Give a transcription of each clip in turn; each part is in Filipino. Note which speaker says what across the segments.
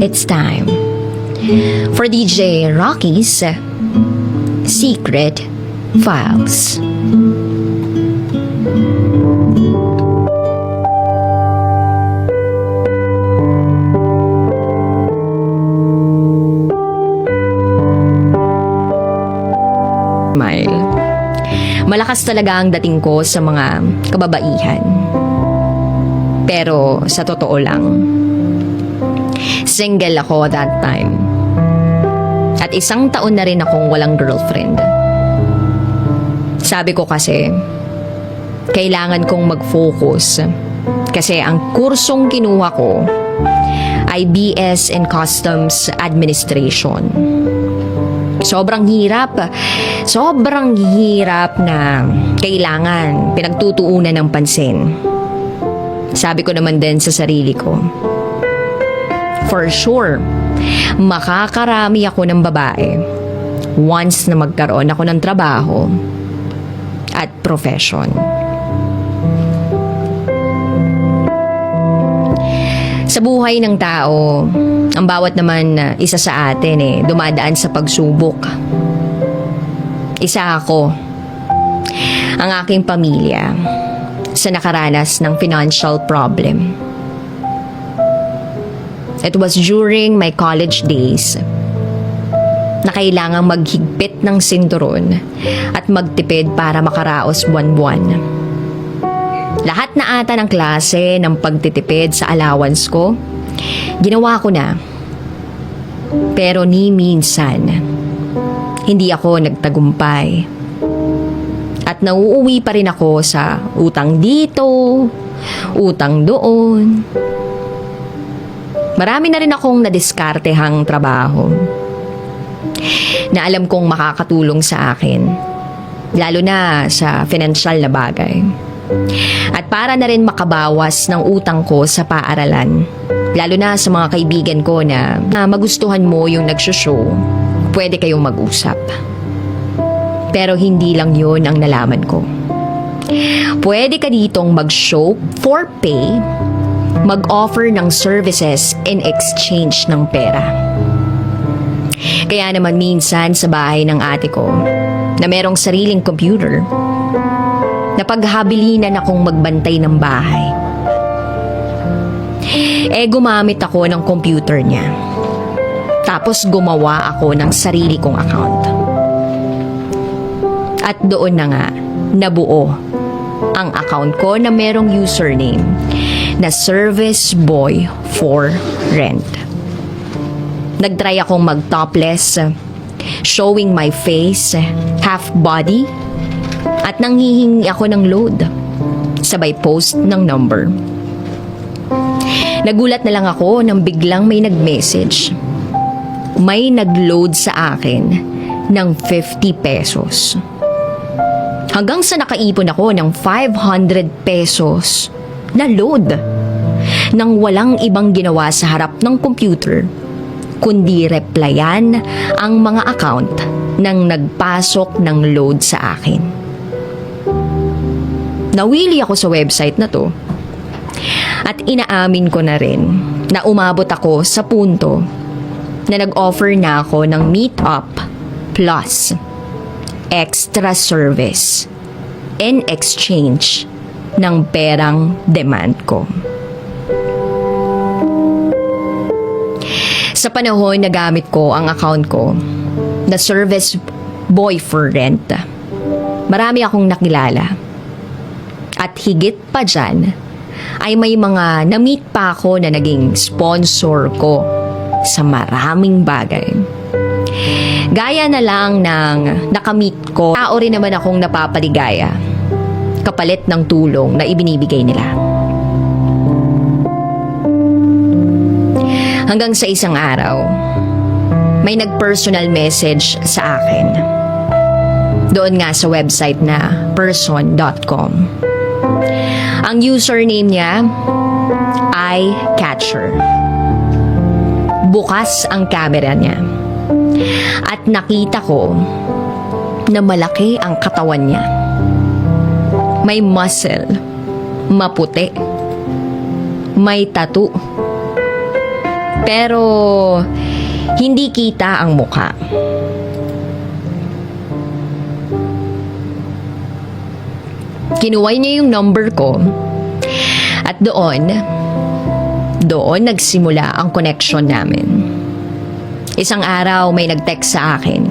Speaker 1: It's time for DJ Rocky's Secret Files. Malakas talaga ang dating ko sa mga kababaihan. Pero sa totoo lang, single ako that time. At 1 taon na rin akong walang girlfriend. Sabi ko kasi, kailangan kong mag-focus kasi ang kursong kinuha ko ay BS in Customs Administration. Sobrang hirap na kailangan pinagtutuunan ng pansin. Sabi ko naman din sa sarili ko, for sure, makakarami ako ng babae once na magkaroon ako ng trabaho at profession. Sa buhay ng tao, ang bawat naman isa sa atin dumadaan sa pagsubok. Isa ako, ang aking pamilya, sa nakaranas ng financial problem. It was during my college days na kailangang maghigpit ng sinturon at magtipid para makaraos buwan-buwan. Lahat na ata ng klase ng pagtitipid sa allowance ko, ginawa ko na. Pero ni minsan, hindi ako nagtagumpay. At nauuwi pa rin ako sa utang dito, utang doon. Marami na rin akong nadiskartehang trabaho na alam kong makakatulong sa akin, lalo na sa financial na bagay. At para na rin makabawas ng utang ko sa paaralan, lalo na sa mga kaibigan ko na magustuhan mo yung nagsushow, pwede kayong mag-usap. Pero hindi lang yun ang nalaman ko. Pwede ka ditong mag-show for pay, mag-offer ng services in exchange ng pera. Kaya naman minsan sa bahay ng ate ko, na merong sariling computer, napaghabilinan akong magbantay ng bahay. Gumamit ako ng computer niya. Tapos gumawa ako ng sarili kong account. At doon na nga, nabuo ang account ko na merong username na Service Boy for Rent. Nagtry akong mag-topless, showing my face, half body, at nanghihingi ako ng load, sabay post ng number. Nagulat na lang ako nang biglang may nag-message. May nag-load sa akin ng 50 pesos. Hanggang sa nakaipon ako ng 500 pesos na load nang walang ibang ginawa sa harap ng computer kundi replyan ang mga account nang nagpasok ng load sa akin. Nawili ako sa website na to at inaamin ko na rin na umabot ako sa punto na nag-offer na ako ng meet-up plus extra service in exchange ng perang demand ko. Sa panahon na gamit ko ang account ko na Service Boy for Rent, marami akong nakilala. At higit pa dyan, ay may mga na-meet pa ako na naging sponsor ko sa maraming bagay. Gaya na lang ng nakamit ko, tao rin naman akong napapaligaya kapalit ng tulong na ibinibigay nila. Hanggang sa isang araw, may nag-personal message sa akin. Doon nga sa website na person.com. Ang username niya ay Catcher. Bukas ang camera niya. At nakita ko na malaki ang katawan niya. May muscle, maputi, may tattoo, Pero hindi kita ang mukha. Kinuha niya yung number ko at doon nagsimula ang connection namin. Isang araw may nag-text sa akin.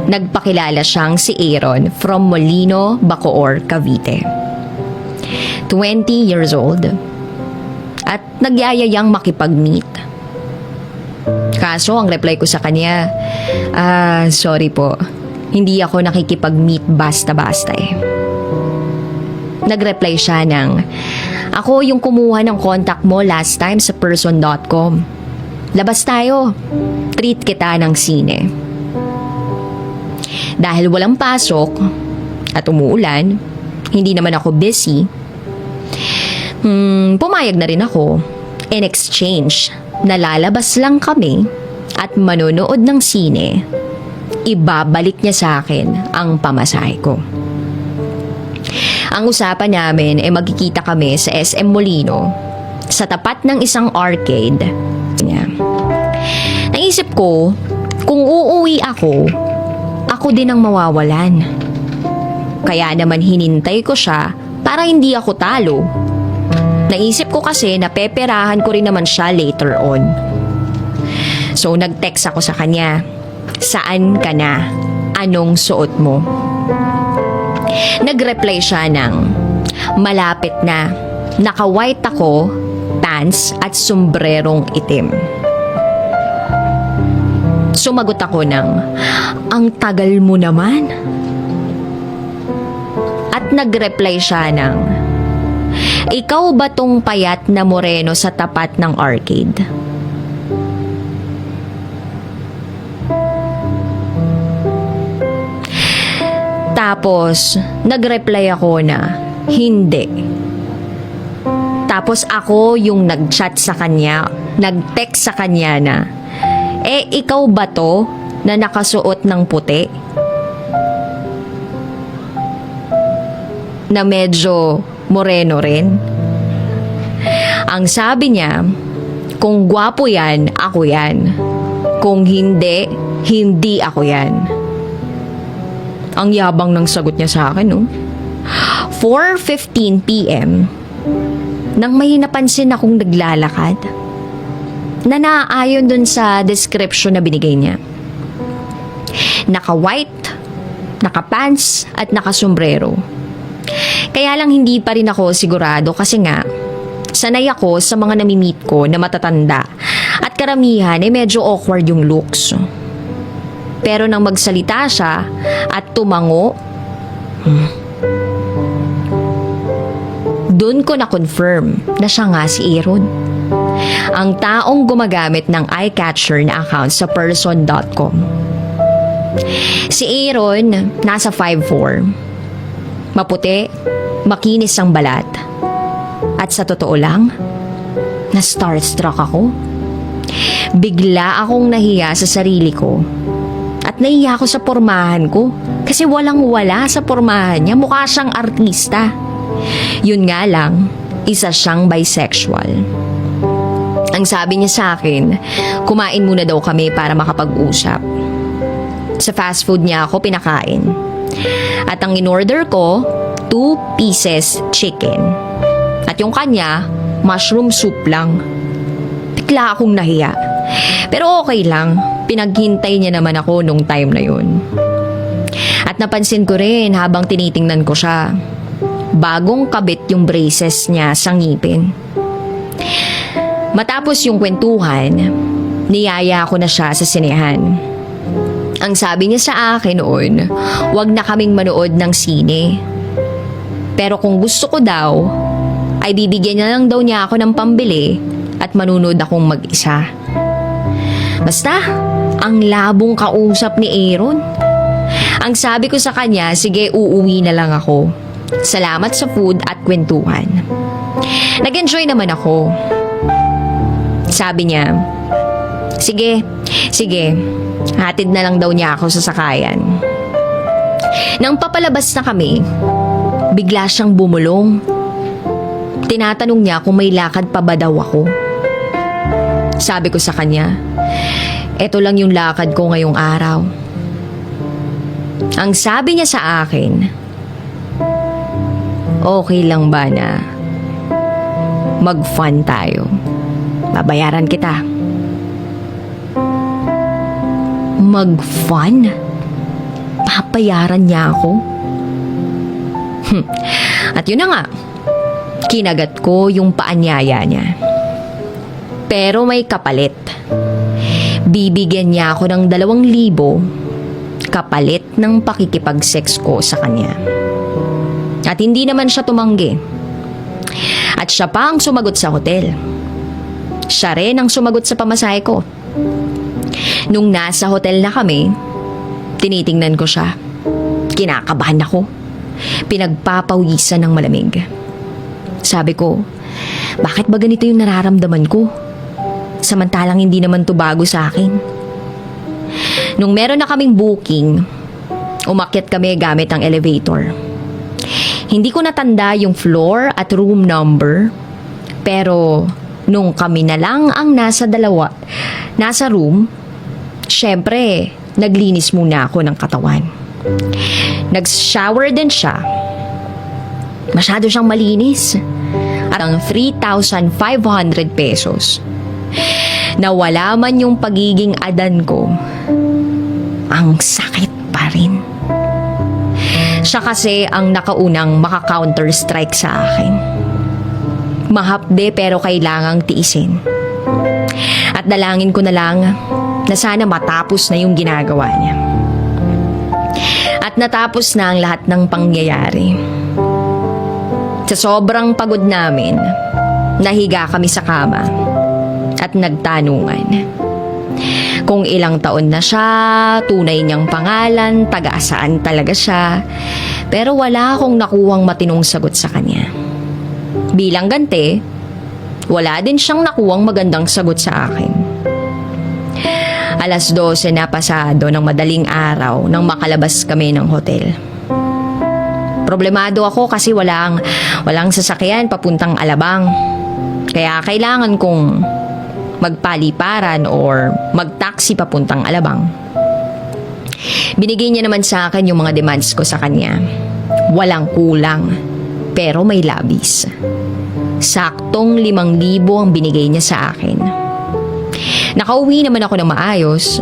Speaker 1: Nagpakilala siyang si Aaron from Molino, Bacoor, Cavite. 20 years old at nagyayayang makipag-meet. Kaso ang reply ko sa kanya, sorry po, hindi ako nakikipag-meet basta-basta eh. Nag-reply siya ng, ako yung kumuha ng contact mo last time sa person.com. Labas tayo, treat kita ng sine. Dahil walang pasok at umuulan, hindi naman ako busy, pumayag na rin ako. In exchange, nalalabas lang kami at manonood ng sine. Ibabalik niya sa akin ang pamasahe ko. Ang usapan namin ay magkikita kami sa SM Molino sa tapat ng isang arcade. Naisip ko, kung uuwi ako din ang mawawalan. Kaya naman hinintay ko siya para hindi ako talo. Naisip ko kasi na peperahan ko rin naman siya later on. So nag-text ako sa kanya, saan ka na? Anong suot mo? Nag-reply siya ng, malapit na, naka-white ako, pants at sombrerong itim. Sumagot ako ng, ang tagal mo naman. At nag-reply siya ng, ikaw ba tong payat na moreno sa tapat ng arcade? Tapos, nag-reply ako na, hindi. Tapos ako yung nag-chat sa kanya, nag-text sa kanya na, ikaw ba to na nakasuot ng puti? Na medyo moreno rin? Ang sabi niya, kung gwapo yan, ako yan. Kung hindi, hindi ako yan. Ang yabang ng sagot niya sa akin, no? 4:15 p.m. nang may napansin akong naglalakad na naaayon dun sa description na binigay niya. Naka-white, naka-pants at naka-sombrero. Kaya lang hindi pa rin ako sigurado kasi nga sanay ako sa mga nami-meet ko na matatanda at karamihan medyo awkward yung looks. Pero nang magsalita siya at tumango, dun ko na-confirm na siya nga si Aaron. Ang taong gumagamit ng eye catcher na account sa person.com. Si Aaron, nasa 5'4". Maputi, makinis ang balat. At sa totoo lang, na-starstruck ako. Bigla akong nahiya sa sarili ko. At nahiya ako sa pormahan ko. Kasi walang-wala sa pormahan niya. Mukha siyang artista. Yun nga lang, isa siyang bisexual. Ang sabi niya sa akin, kumain muna daw kami para makapag-usap. Sa fast food niya ako pinakain. At ang in-order ko, 2 pieces chicken. At yung kanya, mushroom soup lang. Bigla akong nahiya. Pero okay lang, pinaghintay niya naman ako nung time na yun. At napansin ko rin habang tinitingnan ko siya, bagong kabit yung braces niya sa ngipin. Matapos yung kwentuhan, niyaya ko na siya sa sinehan. Ang sabi niya sa akin noon, wag na kaming manood ng sine. Pero kung gusto ko daw, ay bibigyan na lang daw niya ako ng pambili at manunood akong mag-isa. Basta, ang labong kausap ni Aaron. Ang sabi ko sa kanya, sige uuwi na lang ako. Salamat sa food at kwentuhan. Nag-enjoy naman ako. Sabi niya, sige, hatid na lang daw niya ako sa sakayan. Nang papalabas na kami, bigla siyang bumulong. Tinatanong niya kung may lakad pa ba daw ako. Sabi ko sa kanya, eto lang yung lakad ko ngayong araw. Ang sabi niya sa akin, okay lang ba na mag-fun tayo? Babayaran kita. Mag-fun? Papayaran niya ako? At yun na nga, kinagat ko yung paanyaya niya. Pero may kapalit. Bibigyan niya ako ng 2,000 kapalit ng pakikipag-sex ko sa kanya. At hindi naman siya tumanggi. At siya pa ang sumagot sa hotel. Siya rin ang sumagot sa pamasahe ko. Nung nasa hotel na kami, tinitingnan ko siya. Kinakabahan ako. Pinagpapawisan ng malamig. Sabi ko, bakit ba ganito yung nararamdaman ko? Samantalang hindi naman to bago sa akin. Nung meron na kaming booking, umakyat kami gamit ang elevator. Hindi ko natanda yung floor at room number, pero nung kami na lang ang nasa room, syempre, naglinis muna ako ng katawan. Nag-shower din siya. Masyado siyang malinis. At ang 3,500 pesos. Nawala man yung pagiging adan ko, ang sakit pa rin. Siya kasi ang nakaunang maka-counter-strike sa akin. Mahapde pero kailangang tiisin. At dalangin ko na lang na sana matapos na yung ginagawa niya. At natapos na ang lahat ng pangyayari. Sa sobrang pagod namin, nahiga kami sa kama at nagtanungan. Kung ilang taon na siya, tunay niyang pangalan, taga-saan talaga siya. Pero wala akong nakuhang matinong sagot sa kanya. Bilang ganti, wala din siyang nakuhang magandang sagot sa akin. 12:00 na pasado ng madaling araw nang makalabas kami ng hotel. Problemado ako kasi walang sasakyan papuntang Alabang. Kaya kailangan kong magpaliparan or mag-taxi papuntang Alabang. Binigay niya naman sa akin yung mga demands ko sa kanya. Walang kulang, pero may labis. Saktong 5,000 ang binigay niya sa akin. Nakauwi naman ako ng maayos.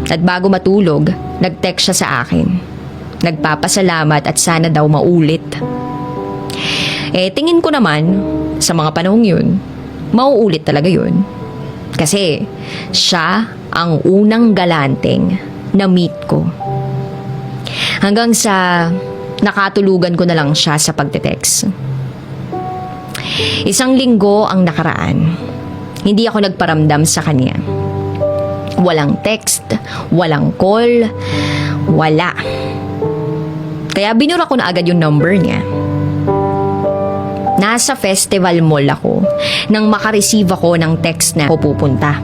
Speaker 1: At bago matulog, nag-text siya sa akin. Nagpapasalamat at sana daw maulit. Tingin ko naman, sa mga panahong yun, mauulit talaga yun. Kasi siya ang unang galanteng na meet ko. Hanggang sa nakatulugan ko na lang siya sa pagte-text. 1 linggo ang nakaraan. Hindi ako nagparamdam sa kanya. Walang text, walang call, wala. Kaya binura ko na agad yung number niya. Nasa festival mall ako nang makareceive ako ng text na ako pupunta.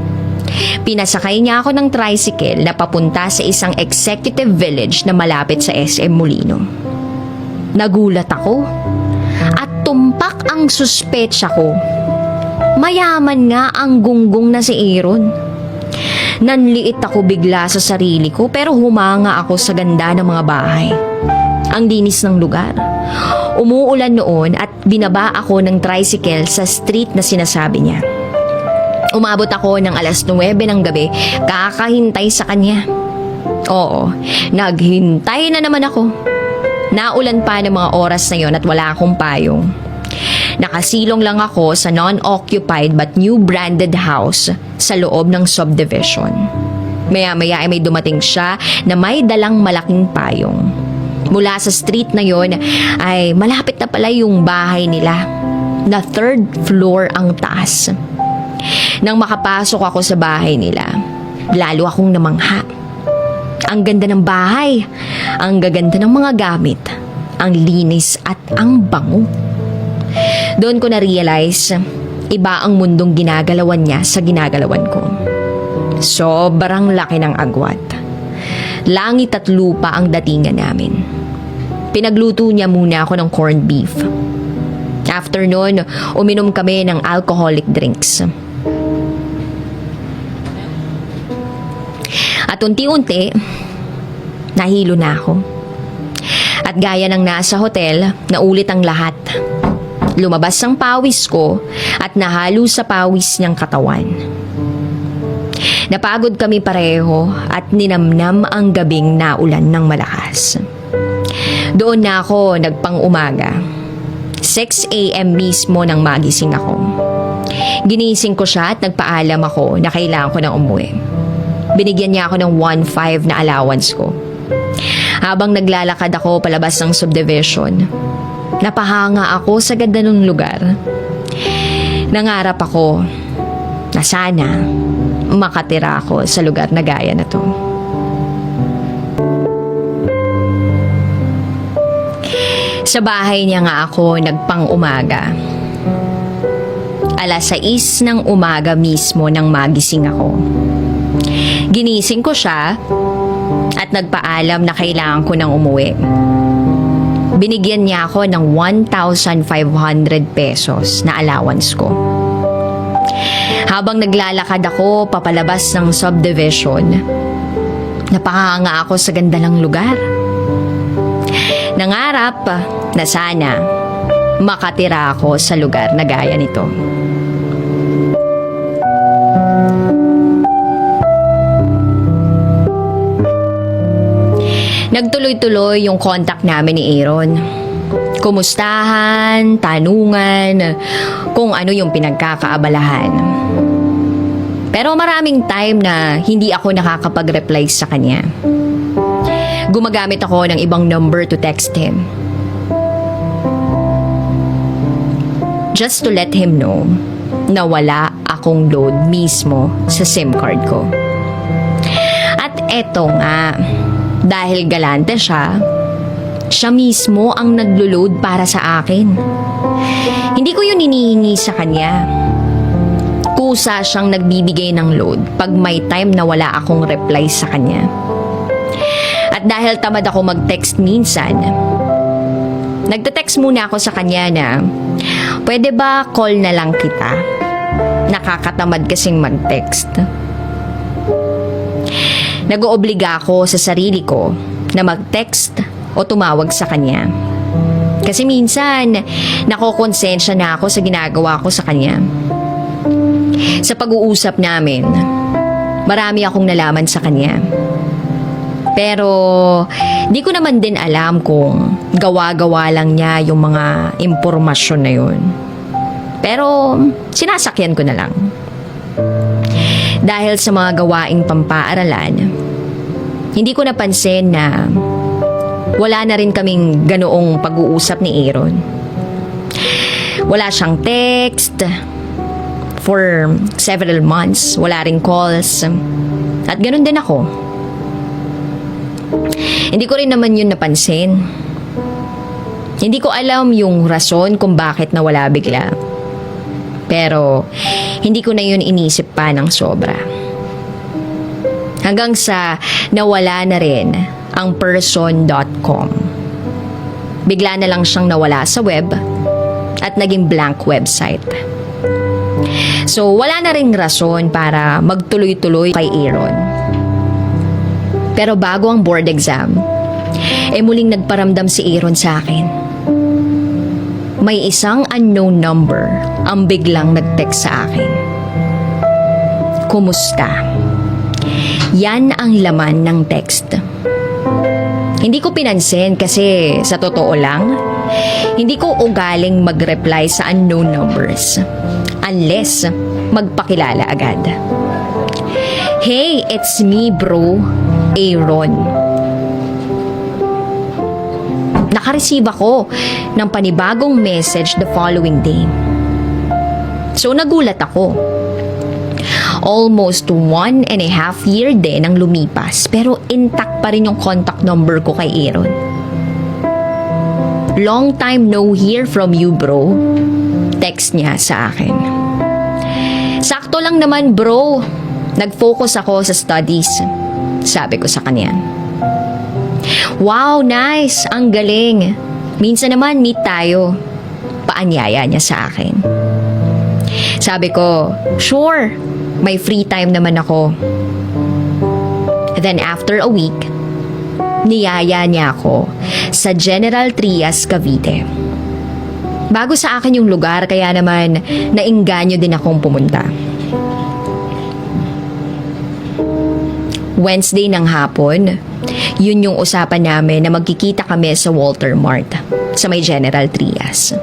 Speaker 1: Pinasakay niya ako ng tricycle na papunta sa isang executive village na malapit sa SM Molino. Nagulat ako at tumpak ang suspetsya ko. Mayaman nga ang gunggong na si Aaron. Nanliit ako bigla sa sarili ko pero humanga ako sa ganda ng mga bahay. Ang linis ng lugar. Umuulan noon at binaba ako ng tricycle sa street na sinasabi niya. Umabot ako ng 9:00 ng gabi kakahintay sa kanya. Oo, naghintay na naman ako. Naulan pa ng mga oras na yon at wala akong payong. Nakasilong lang ako sa non-occupied but new branded house sa loob ng subdivision. Maya-maya ay may dumating siya na may dalang malaking payong. Mula sa street na yon ay malapit na pala yung bahay nila na 3rd floor ang taas. Nang makapasok ako sa bahay nila, lalo akong namangha. Ang ganda ng bahay, ang gaganda ng mga gamit, ang linis at ang bango. Doon ko na-realize, iba ang mundong ginagalawan niya sa ginagalawan ko. Sobrang laki ng agwat. Langit at lupa ang datingan namin. Pinagluto niya muna ako ng corned beef. After nun, uminom kami ng alcoholic drinks. At unti-unti, nahilo na ako. At gaya ng nasa hotel, naulit ang lahat. Lumabas ang pawis ko at nahalo sa pawis niyang katawan. Napagod kami pareho at ninamnam ang gabing naulan ng malakas. Doon na ako nagpang-umaga. 6 a.m. mismo nang magising ako. Ginising ko siya at nagpaalam ako na kailangan ko nang umuwi. Binigyan niya ako ng 1.5 na allowance ko. Habang naglalakad ako palabas ng subdivision, napahanga ako sa ganda ng lugar. Nangarap ako na sana makatira ako sa lugar na gaya na to. Sa bahay niya nga ako nagpang-umaga. 6:00 ng umaga mismo nang magising ako. Ginising ko siya at nagpaalam na kailangan ko nang umuwi. Binigyan niya ako ng 1,500 pesos na allowance ko. Habang naglalakad ako papalabas ng subdivision, napahanga ako sa ganda ng lugar. Nangarap na sana makatira ako sa lugar na gaya nito. Nagtuloy-tuloy yung contact namin ni Aaron. Kumustahan, tanungan, kung ano yung pinagkakaabalahan. Pero maraming time na hindi ako nakakapag-reply sa kanya. Gumagamit ako ng ibang number to text him. Just to let him know na wala akong load mismo sa SIM card ko. At eto nga, dahil galante siya mismo ang naglo-load para sa akin. Hindi ko yun hinihingi sa kanya. Kusa siyang nagbibigay ng load pag may time na wala akong reply sa kanya. At dahil tamad ako mag-text minsan, nagte-text muna ako sa kanya na, pwede ba call na lang kita? Nakakatamad kasing mag-text. Nag-oobliga ako sa sarili ko na mag-text o tumawag sa kanya. Kasi minsan, nakokonsensya na ako sa ginagawa ko sa kanya. Sa pag-uusap namin, marami akong nalaman sa kanya. Pero, di ko naman din alam kung gawa-gawa lang niya yung mga impormasyon na yun. Pero, sinasakyan ko na lang. Dahil sa mga gawaing pampaaralan, hindi ko napansin na wala na rin kaming ganoong pag-uusap ni Aaron. Wala siyang text for several months. Wala rin calls. At ganun din ako. Hindi ko rin naman yun napansin. Hindi ko alam yung rason kung bakit nawala bigla. Pero hindi ko na yun inisip pa ng sobra. Hanggang sa nawala na rin ang person.com. Bigla na lang siyang nawala sa web at naging blank website. So wala na ring rason para magtuloy-tuloy kay Aaron. Pero bago ang board exam, muling nagparamdam si Aaron sa akin. May isang unknown number ang biglang nag-text sa akin. Kumusta? Yan ang laman ng text. Hindi ko pinansin kasi sa totoo lang, hindi ko ugaling mag-reply sa unknown numbers unless magpakilala agad. Hey, it's me bro, Aaron. Nakareceive ako ng panibagong message the following day. So nagulat ako. Almost 1.5 year din ang lumipas pero intact pa rin yung contact number ko kay Aaron. Long time no hear from you bro. Text niya sa akin. Sakto lang naman bro. Nag-focus ako sa studies. Sabi ko sa kanya. Wow, nice! Ang galing! Minsan naman meet tayo. Paanyaya niya sa akin. Sabi ko, sure, may free time naman ako. Then after a week, niyaya niya ako sa General Trias, Cavite. Bago sa akin yung lugar, kaya naman nainganyo din akong pumunta. Wednesday ng hapon, yun yung usapan namin na magkikita kami sa Walter Mart sa may General Trias.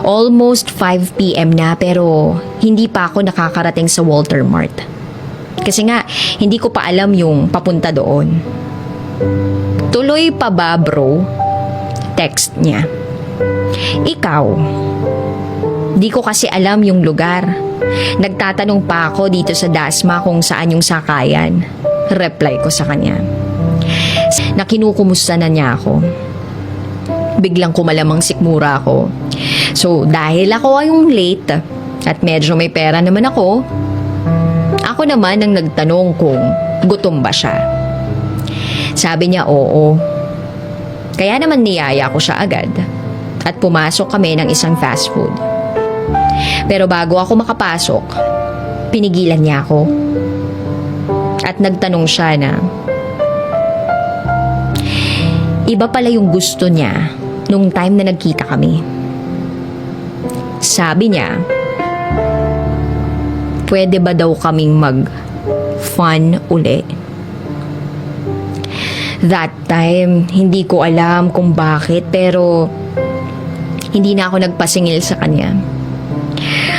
Speaker 1: Almost 5 p.m. na pero hindi pa ako nakakarating sa Walter Mart. Kasi nga, hindi ko pa alam yung papunta doon. Tuloy pa ba, bro? Text niya. Ikaw? Di ko kasi alam yung lugar. Nagtatanong pa ako dito sa Dasma kung saan yung sakayan. Reply ko sa kanya. Nakinukumusta na niya ako. Biglang kumalamang sikmura ako. So, dahil ako ay yung late at medyo may pera naman ako naman ang nagtanong kung gutom ba siya. Sabi niya oo. Kaya naman niyaya ko siya agad at pumasok kami ng isang fast food. Pero bago ako makapasok, pinigilan niya ako. At nagtanong siya na iba pala yung gusto niya nung time na nagkita kami. Sabi niya, pwede ba daw kaming mag-fun uli? That time, hindi ko alam kung bakit pero hindi na ako nagpasingil sa kanya.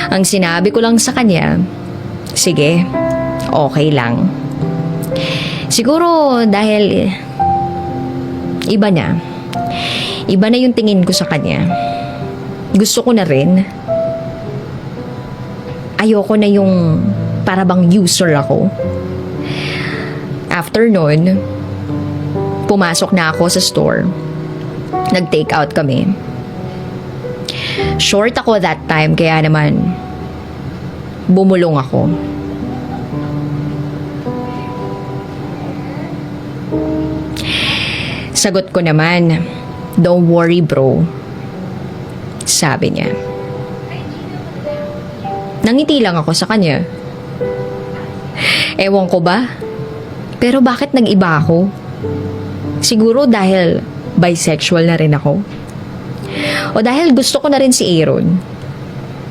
Speaker 1: Ang sinabi ko lang sa kanya, sige, okay lang. Siguro dahil iba na. Iba na yung tingin ko sa kanya. Gusto ko na rin. Ayoko na yung parabang user ako. After nun, pumasok na ako sa store. Nag-take out kami. Short ako that time kaya naman bumulong ako. Sagot ko naman, don't worry bro. Sabi niya. Nangiti lang ako sa kanya. Ewan ko ba? Pero bakit nag-iba ako? Siguro dahil bisexual na rin ako. O dahil gusto ko na rin si Aaron.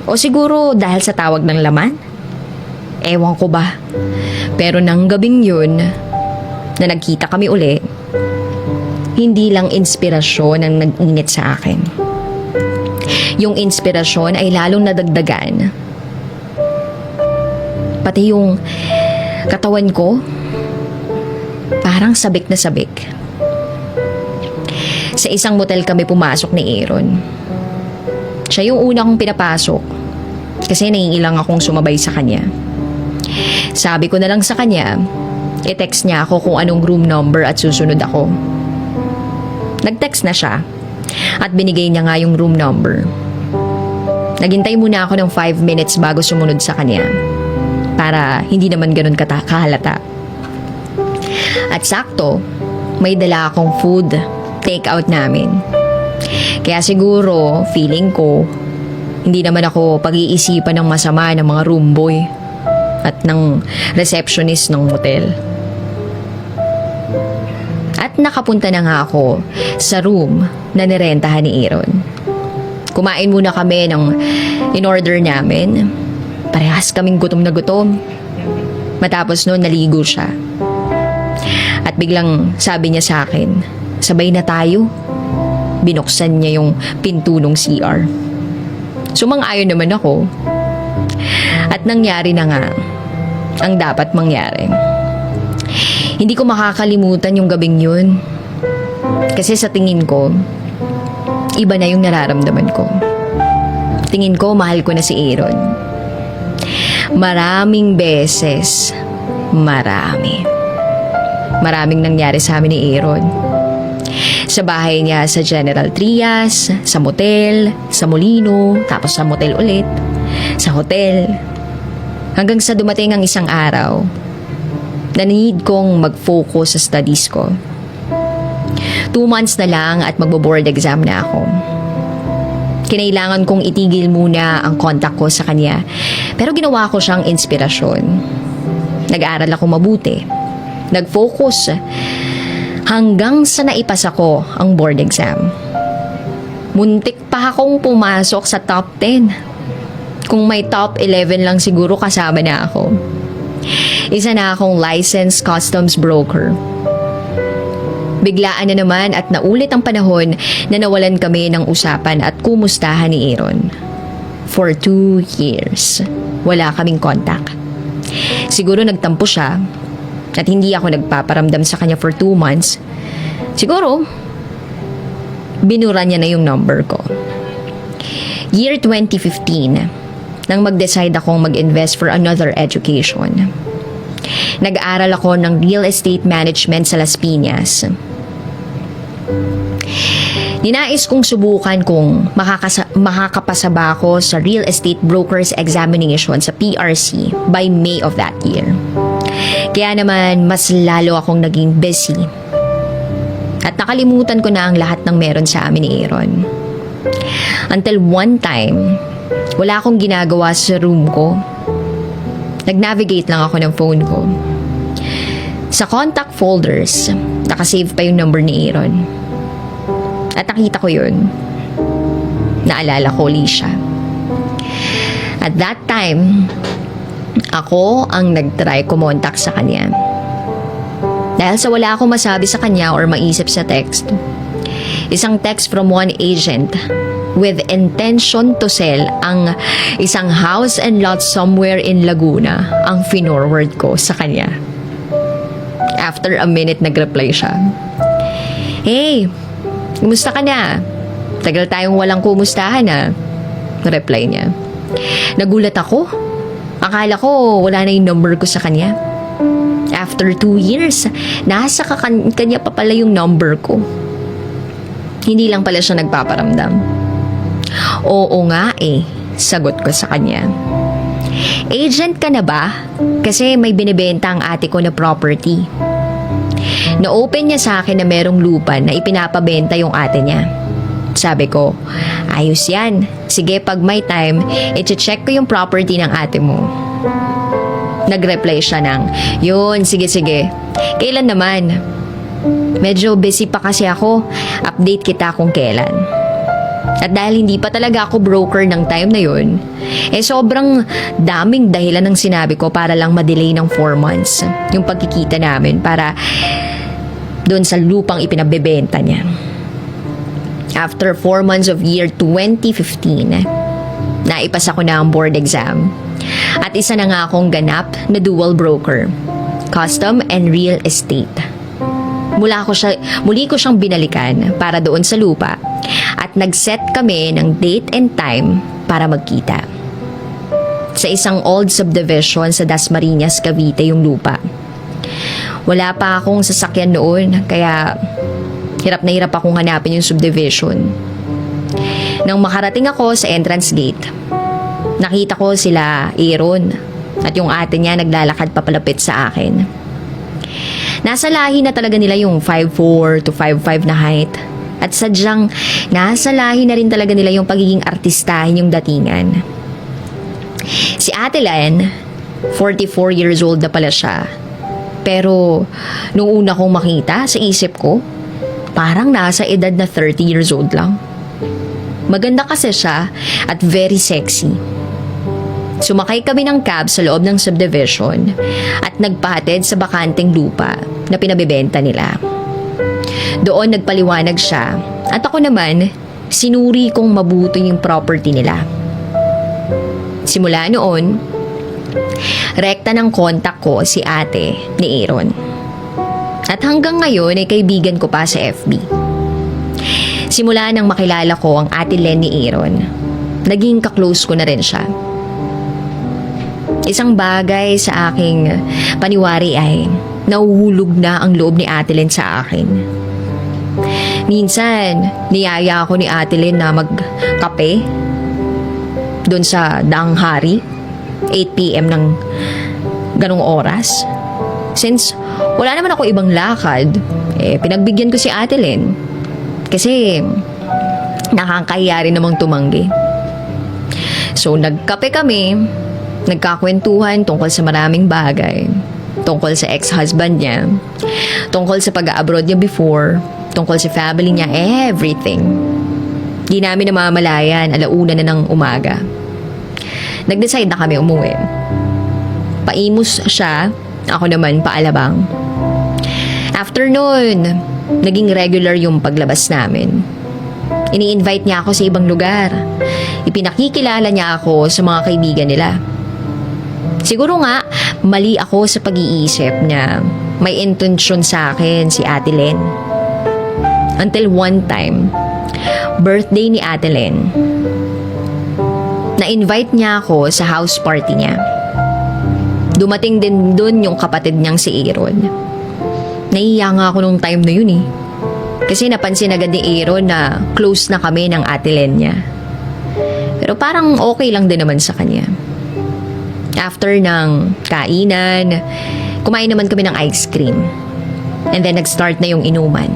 Speaker 1: O siguro dahil sa tawag ng laman. Ewan ko ba? Pero nang gabing yun, na nagkita kami uli, hindi lang inspirasyon ang nag-init sa akin. Yung inspirasyon ay lalong nadagdagan. Pati yung katawan ko, parang sabik na sabik. Sa isang motel kami pumasok ni Aaron. Siya yung una kong pinapasok kasi naiilang akong sumabay sa kanya. Sabi ko na lang sa kanya, i-text niya ako kung anong room number at susunod ako. Nag-text na siya at binigay niya nga yung room number. Naghintay muna ako ng 5 minutes bago sumunod sa kanya para hindi naman ganun kahalata. At sakto, may dala akong food take out namin. Kaya siguro, feeling ko, hindi naman ako pag-iisipan ng masama ng mga room boy at ng receptionist ng motel. At nakapunta na nga ako sa room na nirentahan ni Aaron. Kumain muna kami ng in-order namin. Parehas kaming gutom na gutom. Matapos noon, naligo siya. At biglang sabi niya sa akin, sabay na tayo. Binuksan niya yung pinto ng CR. Sumang-ayon naman ako. At nangyari na nga ang dapat mangyari. Hindi ko makakalimutan yung gabing yun. Kasi sa tingin ko, iba na yung nararamdaman ko. Tingin ko, mahal ko na si Aaron. Maraming beses. Maraming nangyari sa amin ni Aaron. Sa bahay niya sa General Trias, sa motel, sa Molino, tapos sa motel ulit, sa hotel. Hanggang sa dumating ang isang araw na need kong mag-focus sa studies ko. 2 months na lang at magbo-board exam na ako. Kinailangan kong itigil muna ang contact ko sa kanya, pero ginawa ko siyang inspirasyon. Nag-aaral ako mabuti. Nag-focus hanggang sa naipasa ko ang board exam. Muntik pa akong pumasok sa top 10. Kung may top 11 lang siguro kasama na ako. Isa na akong licensed customs broker. Biglaan na naman at naulit ang panahon na nawalan kami ng usapan at kumustahan ni Aaron. For 2 years, wala kaming contact. Siguro nagtampo siya at hindi ako nagpaparamdam sa kanya for 2 months. Siguro, binura niya na yung number ko. Year 2015, nang mag-decide akong mag-invest for another education. Nag-aaral ako ng real estate management sa Las Piñas. Ninais kong subukan kung makakapasa ba ako sa real estate brokers examination sa PRC by May of that year. Kaya naman mas lalo akong naging busy. At nakalimutan ko na ang lahat ng meron sa amin ni Aaron. Until one time, wala akong ginagawa sa room ko. Nag-navigate lang ako ng phone ko. Sa contact folders, nakasave pa yung number ni Aaron. At nakita ko yun. Naalala ko ulit siya. At that time, ako ang nag-try kumontak sa kanya. Dahil sa wala akong masabi sa kanya or maisip sa text. Isang text from one agent with intention to sell ang isang house and lot somewhere in Laguna ang finorward ko sa kanya. After a minute, nag-reply siya. Hey, kumusta ka na? Tagal tayong walang kumustahan na. Reply niya. Nagulat ako. Akala ko wala na yung number ko sa kanya. After 2 years, nasa kanya pa pala yung number ko. Hindi lang pala siya nagpaparamdam. Oo nga sagot ko sa kanya. Agent ka na ba? Kasi may binibenta ang ate ko na property. Na-open niya sa akin na merong lupa na ipinapabenta yung ate niya. Sabi ko, ayos yan. Sige, pag may time, i-check ko yung property ng ate mo. Nag-reply siya ng, yun, sige. Kailan naman? Medyo busy pa kasi ako. Update kita kung kailan. At dahil hindi pa talaga ako broker ng time na yun, sobrang daming dahilan ng sinabi ko para lang ma-delay ng 4 months yung pagkikita namin para doon sa lupang ipinabebenta niya. After 4 months of year 2015, naipasa ko na ang board exam. At isa na nga akong ganap na dual broker, custom and real estate. Muli ko siyang binalikan para doon sa lupa at nag-set kami ng date and time para magkita. Sa isang old subdivision sa Dasmariñas, Cavite yung lupa. Wala pa akong sasakyan noon kaya hirap na hirap akong hanapin yung subdivision. Nang makarating ako sa entrance gate, nakita ko sila Aaron at yung ate niya naglalakad papalapit sa akin. Nasa lahi na talaga nila yung 5'4" to 5'5" na height. At sadyang nasa lahi na rin talaga nila yung pagiging artistahin yung datingan. Si Ate Len, 44 years old na pala siya. Pero nung una kong makita sa isip ko, parang nasa edad na 30 years old lang. Maganda kasi siya at very sexy. Sumakay kami ng cab sa loob ng subdivision at nagpahatid sa bakanteng lupa na pinabebenta nila. Doon nagpaliwanag siya at ako naman sinuri kong mabuti yung property nila. Simula noon, rekta ng kontak ko si ate ni Aaron. At hanggang ngayon ay kaibigan ko pa sa FB. Simula nang makilala ko ang ate Len ni Aaron, naging kaklose ko na rin siya. Isang bagay sa aking paniwari ay nahuhulog na ang loob ni Ate Len sa akin. Minsan, niyaya ako ni Ate Len na magkape doon sa Daang Hari, 8 p.m. ng ganong oras. Since wala naman ako ibang lakad, pinagbigyan ko si Ate Len kasi nakakahiya rin namang tumanggi. So, nagkape kami, nagkakwentuhan tungkol sa maraming bagay. tungkol sa ex-husband niya, tungkol sa pag-abroad niya before, tungkol sa family niya, everything. Di namin namamalayan, 1:00 na ng umaga. Nag-decide na kami umuwi. Paimus siya, ako naman paalabang. After nun, naging regular yung paglabas namin. Ini-invite niya ako sa ibang lugar. Ipinakikilala niya ako sa mga kaibigan nila. Siguro nga, mali ako sa pag-iisip na may intensyon sa akin si Ate Len. Until one time, birthday ni Ate Len, na-invite niya ako sa house party niya. Dumating din dun yung kapatid niyang si Aaron. Naiiya nga ako nung time na yun eh. Kasi napansin agad ni Aaron na close na kami ng Ate Len niya. Pero parang okay lang din naman sa kanya. After ng kainan, kumain naman kami ng ice cream. And then nag-start na yung inuman.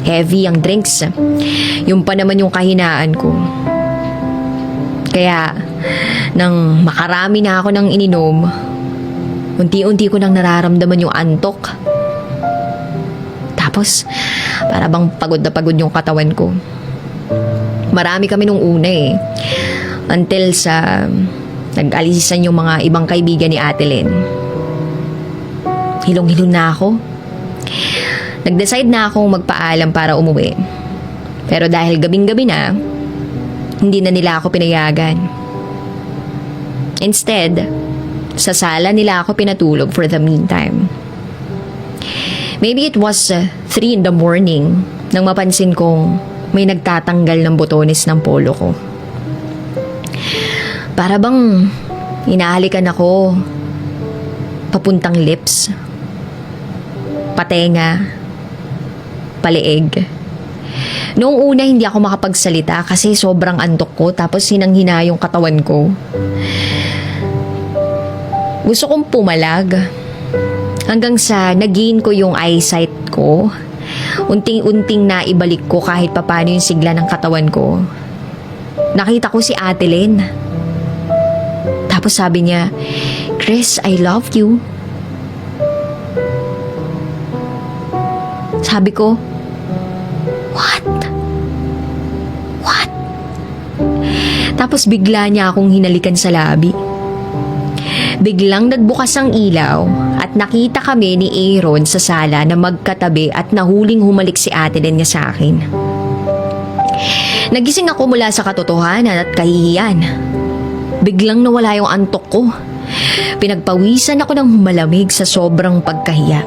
Speaker 1: Heavy ang drinks. Yung pa naman yung kahinaan ko. Kaya, nang makarami na ako ng ininom, unti-unti ko nang nararamdaman yung antok. Tapos, para bang pagod na pagod yung katawan ko. Marami kami nung una eh. Until sa nag-alisan yung mga ibang kaibigan ni Ate Len. Hilong-hilong na ako. Nag-decide na akong magpaalam para umuwi. Pero dahil gabing-gabi na, hindi na nila ako pinayagan. Instead, sa sala nila ako pinatulog for the meantime. Maybe it was 3 in the morning nang mapansin kong may nagtatanggal ng botones ng polo ko. Para bang inahalikan ako papuntang lips, patenga, paleeg. Noong una hindi ako makapagsalita kasi sobrang antok ko tapos hinang-hina yung katawan ko. Gusto kong pumalag hanggang sa nag-gain ko yung eyesight ko. Unting-unting na ibalik ko kahit papano yung sigla ng katawan ko. Nakita ko si Ate Len. Tapos sabi niya, "Chris, I love you." Sabi ko, What? Tapos bigla niya akong hinalikan sa labi. Biglang nagbukas ang ilaw at nakita kami ni Aaron sa sala na magkatabi at nahuling humalik si Ate Len niya sa akin. Nagising ako mula sa katotohanan at kahihiyan. Biglang nawala yung antok ko. Pinagpawisan ako ng malamig sa sobrang pagkahiya.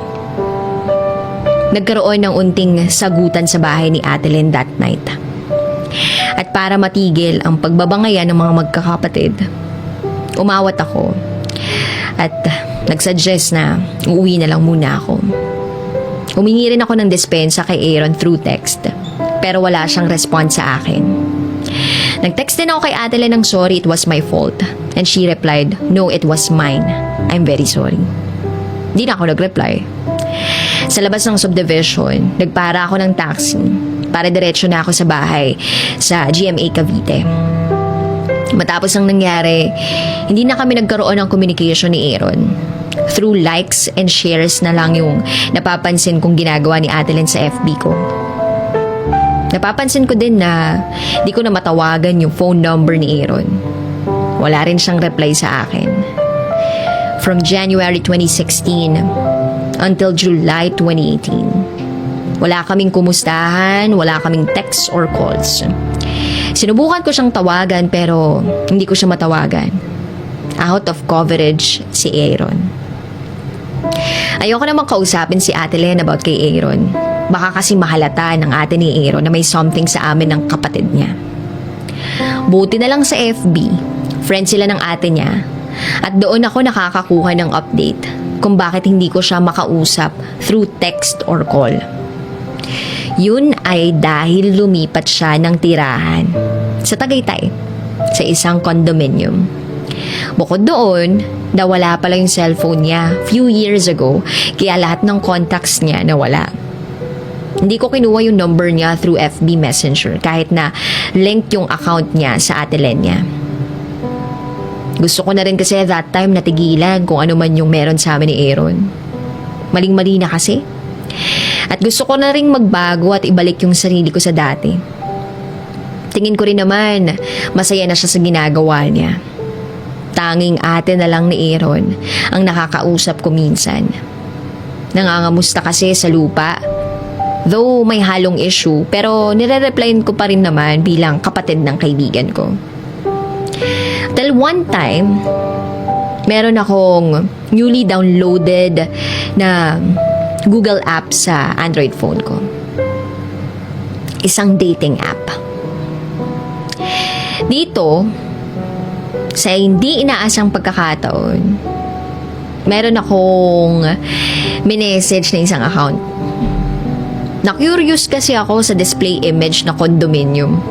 Speaker 1: Nagkaroon ng unting sagutan sa bahay ni Ate Len that night. At para matigil ang pagbabangayan ng mga magkakapatid, umawat ako at nagsuggest na uuwi na lang muna ako. Humingi rin ako ng dispensa kay Aaron through text, pero wala siyang response sa akin. Nag-text din ako kay Ate Len ng sorry, it was my fault. And she replied, "No, it was mine. I'm very sorry." Di na ako nag-reply. Sa labas ng subdivision, nagpara ako ng taxi para diretso na ako sa bahay sa GMA Cavite. Matapos ang nangyari, hindi na kami nagkaroon ng communication ni Aaron. Through likes and shares na lang yung napapansin kong ginagawa ni Ate Len sa FB ko. Napapansin ko din na di ko na matawagan yung phone number ni Aaron. Wala rin siyang reply sa akin. From January 2016 until July 2018. Wala kaming kumustahan, wala kaming texts or calls. Sinubukan ko siyang tawagan pero hindi ko siya matawagan. Out of coverage si Aaron. Ayoko namang kausapin si Ate Len about kay Aaron. Baka kasi mahalata ng ate ni Aaron na may something sa amin ng kapatid niya. Buti na lang sa FB, friend sila ng ate niya. At doon ako nakakakuha ng update kung bakit hindi ko siya makausap through text or call. Yun ay dahil lumipat siya ng tirahan sa Tagaytay, sa isang condominium. Bukod doon, nawala pala yung cellphone niya few years ago, kaya lahat ng contacts niya nawala. Hindi ko kinuha yung number niya through FB Messenger kahit na link yung account niya sa Ate Len niya. Gusto ko na rin kasi that time natigilan kung ano man yung meron sa amin ni Aaron. Maling-mali na kasi. At gusto ko na ring magbago at ibalik yung sarili ko sa dati. Tingin ko rin naman, masaya na siya sa ginagawa niya. Tanging ate na lang ni Aaron ang nakakausap ko minsan. Nangangamusta kasi sa lupa. Though may halong issue, pero nire-replyin ko pa rin naman bilang kapatid ng kaibigan ko. Till one time, meron akong newly downloaded na Google app sa Android phone ko. Isang dating app. Dito, sa hindi inaasang pagkakataon, meron akong minessage na isang account. Na-curious kasi ako sa display image na condominium.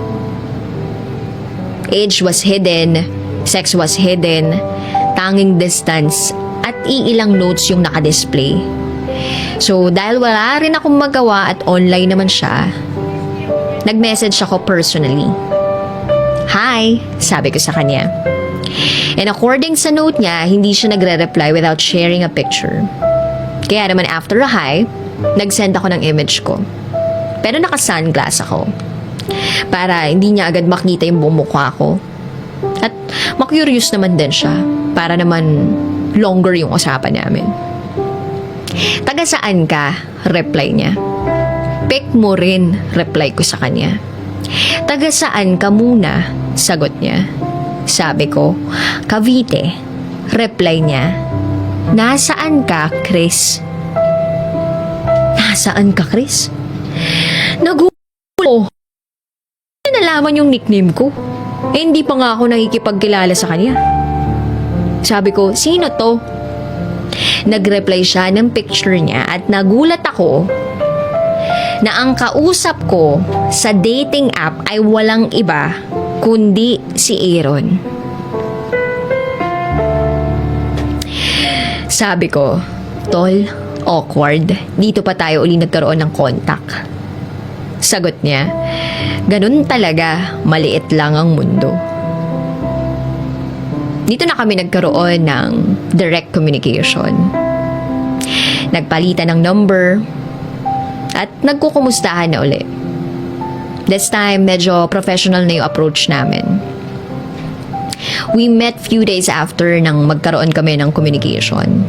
Speaker 1: Age was hidden, sex was hidden, tanging distance at iilang notes yung nakadisplay. So dahil wala rin akong magawa at online naman siya, nag-message ako personally. Hi, sabi ko sa kanya. And according sa note niya, hindi siya nagre-reply without sharing a picture. Kaya naman after a hi, nag-send ako ng image ko. Pero naka-sunglass ako. Para hindi niya agad makita yung buong mukha ko. At makurious naman din siya. Para naman longer yung usapan namin. Taga saan ka? Reply niya. Pick mo rin, reply ko sa kanya. Taga saan ka muna? Sagot niya. Sabi ko, Cavite. Reply niya. Nasaan ka, Chris? Nasaan ka, Chris? Nagulo. Nalaman yung nickname ko. Hindi pa nga ako nakikipagkilala sa kanya. Sabi ko, sino to? Nag-reply siya ng picture niya at nagulat ako na ang kausap ko sa dating app ay walang iba kundi si Aaron. Sabi ko, Tol, awkward. Dito pa tayo uli nagkaroon ng contact. Sagot niya, ganun talaga, maliit lang ang mundo. Dito na kami nagkaroon ng direct communication. Nagpalitan ng number at nagkukumustahan na uli. This time, medyo professional na yung approach namin. We met few days after nang magkaroon kami ng communication.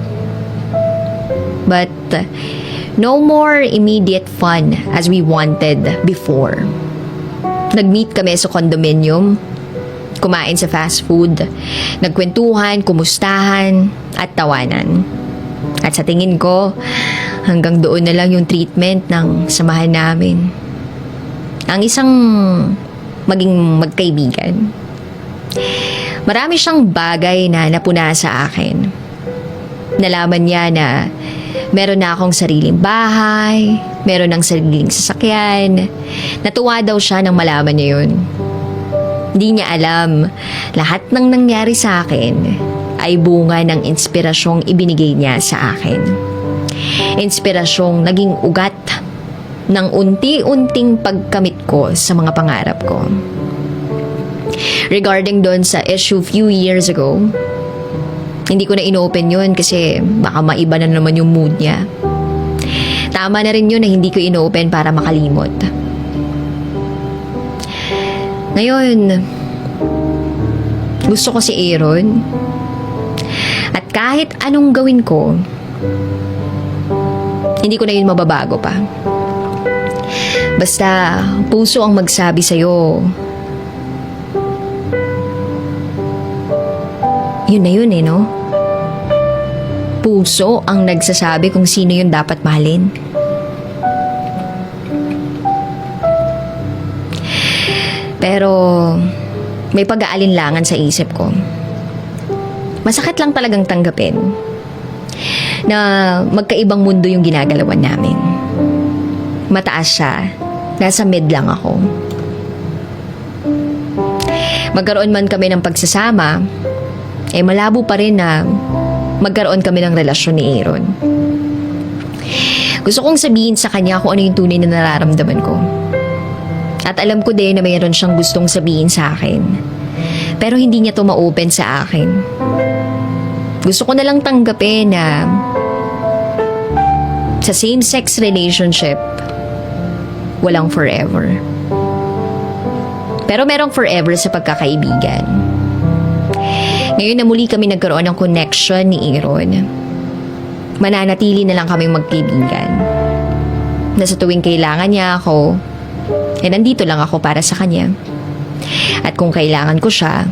Speaker 1: But no more immediate fun as we wanted before. Nag-meet kami sa condominium, kumain sa fast food, nagkwentuhan, kumustahan, at tawanan. At sa tingin ko, hanggang doon na lang yung treatment ng samahan namin. Ang isang maging magkaibigan. Marami siyang bagay na napuna sa akin. Nalaman niya na meron na akong sariling bahay, meron ng sariling sasakyan. Natuwa daw siya nang malaman niya yun. Hindi niya alam, lahat ng nangyari sa akin ay bunga ng inspirasyong ibinigay niya sa akin. Inspirasyong naging ugat ng unti-unting pagkamit ko sa mga pangarap ko. Regarding doon sa issue few years ago, hindi ko na inopen yun kasi baka maiba na naman yung mood niya. Tama na rin yun na hindi ko inopen para makalimot. Ngayon, gusto ko si Aaron. At kahit anong gawin ko, hindi ko na yun mababago pa. Basta puso ang magsabi sa'yo, yun na yun no? Puso ang nagsasabi kung sino yun dapat mahalin. Pero may pag-aalinlangan sa isip ko. Masakit lang talagang tanggapin na magkaibang mundo yung ginagalawan namin. Mataas siya, nasa mid lang ako. Magkaroon man kami ng pagsasama, malabo pa rin na magkaroon kami ng relasyon ni Aaron. Gusto kong sabihin sa kanya kung ano yung tunay na nararamdaman ko. At alam ko din na mayroon siyang gustong sabihin sa akin. Pero hindi niya to ma-open sa akin. Gusto ko na lang tanggapin na Sa same-sex relationship, walang forever. Pero merong forever sa pagkakaibigan. Ngayon na muli kami nagkaroon ng connection ni Aaron, mananatili na lang kaming magkaibigan. Na sa tuwing kailangan niya ako, nandito lang ako para sa kanya. At kung kailangan ko siya,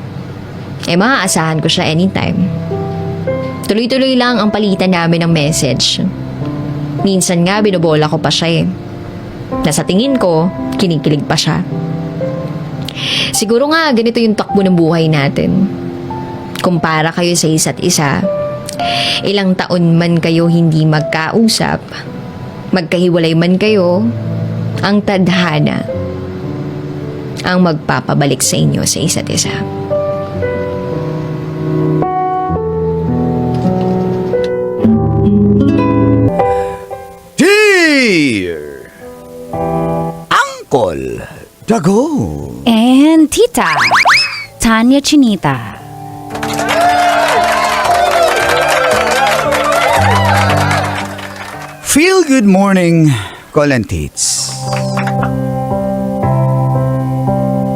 Speaker 1: maaasahan ko siya anytime. Tuloy-tuloy lang ang palitan namin ng message. Minsan nga binobola ko pa siya na sa tingin ko, kinikilig pa siya. Siguro nga ganito yung takbo ng buhay natin. Kumpara kayo sa isa't isa, ilang taon man kayo hindi magkausap, magkahiwalay man kayo, ang tadhana ang magpapabalik sa inyo sa isa't isa.
Speaker 2: Dear Uncle Dago
Speaker 3: And Tita Tanya Chinita.
Speaker 2: Feel good morning, Colin Tates.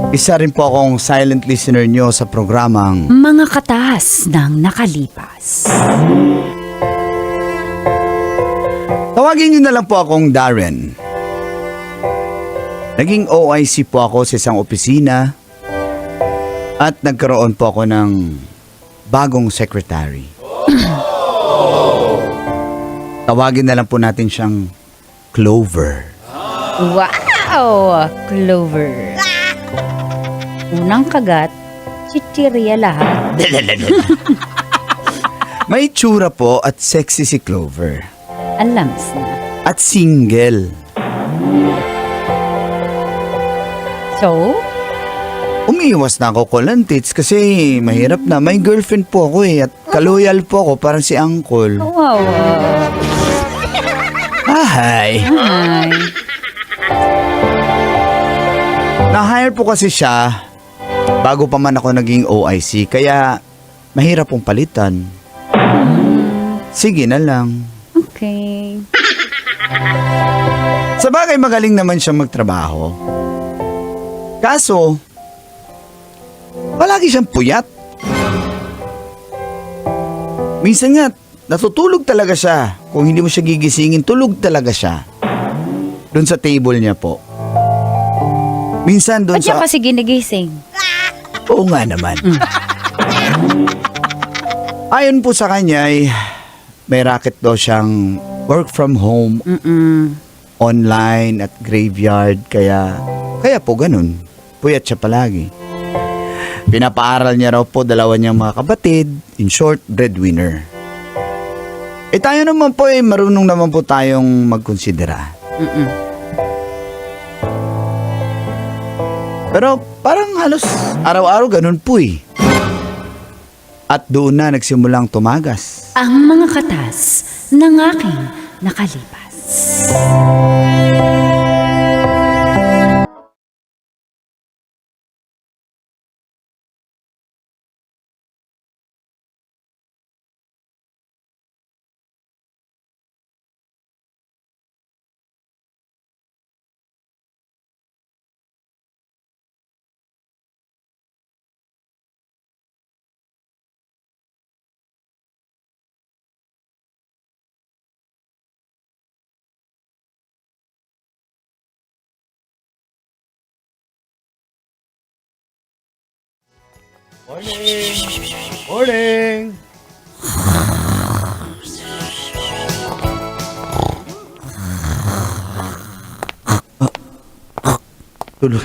Speaker 2: Isa rin po akong silent listener nyo sa programang
Speaker 3: Mga katas ng nakalipas.
Speaker 2: tawagin nyo na lang po akong Darren. Naging OIC po ako sa isang opisina at nagkaroon po ako ng bagong secretary. Tawagin na lang po natin siyang Clover.
Speaker 3: Wow! Clover. Unang kagat, chichirya lahat.
Speaker 2: May tsura po at sexy si Clover.
Speaker 3: Alams na.
Speaker 2: At single.
Speaker 3: So?
Speaker 2: Umiiwas na ako Colantits kasi mahirap na. May girlfriend po ako at kaloyal po ako parang si Uncle.
Speaker 3: Wow.
Speaker 2: Hi!
Speaker 3: Hi.
Speaker 2: Na-hire po kasi siya bago pa man ako naging OIC kaya mahirap pong palitan. Sige na lang.
Speaker 3: Okay.
Speaker 2: Sa bagay magaling naman siya magtrabaho. Kaso, palagi siyang puyat. Minsan nga, natutulog talaga siya. Kung hindi mo siya gigisingin, tulog talaga siya. Doon sa table niya po. Minsan doon
Speaker 3: Ba't niya
Speaker 2: sa...
Speaker 3: kasi ginigising?
Speaker 2: Oo nga naman. Ayon po sa kanya ay may racket daw siyang work from home, online at graveyard. Kaya po ganun. Puyat siya palagi. Pinapaaral niya raw po dalawa niyang mga kapatid. In short, breadwinner. Tayo naman po marunong naman po tayong magkonsidera. Pero parang halos araw-araw ganun po At doon na nagsimulang tumagas.
Speaker 3: Ang mga katas ng aking nakalipas.
Speaker 2: Morning! Tulog.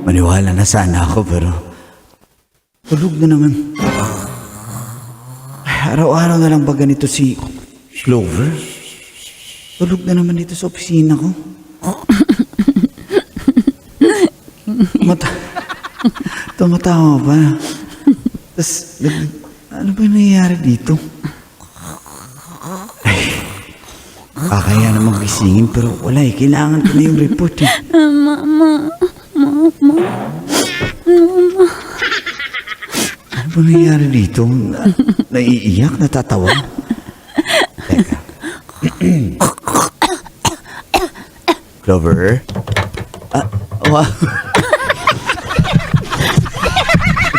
Speaker 2: Maniwala na sana ako pero tulog na naman. Araw-araw na lang ba ganito si Clover? Tulog na naman dito sa opisina ko. Tumatawa pa. Tapos, ano ba nangyayari dito? Kaya naman gisingin pero wala kailangan ko na yung report
Speaker 3: Mama.
Speaker 2: Ano ba nangyayari dito? Naiiyak, natatawa? Teka. Clover? Wow.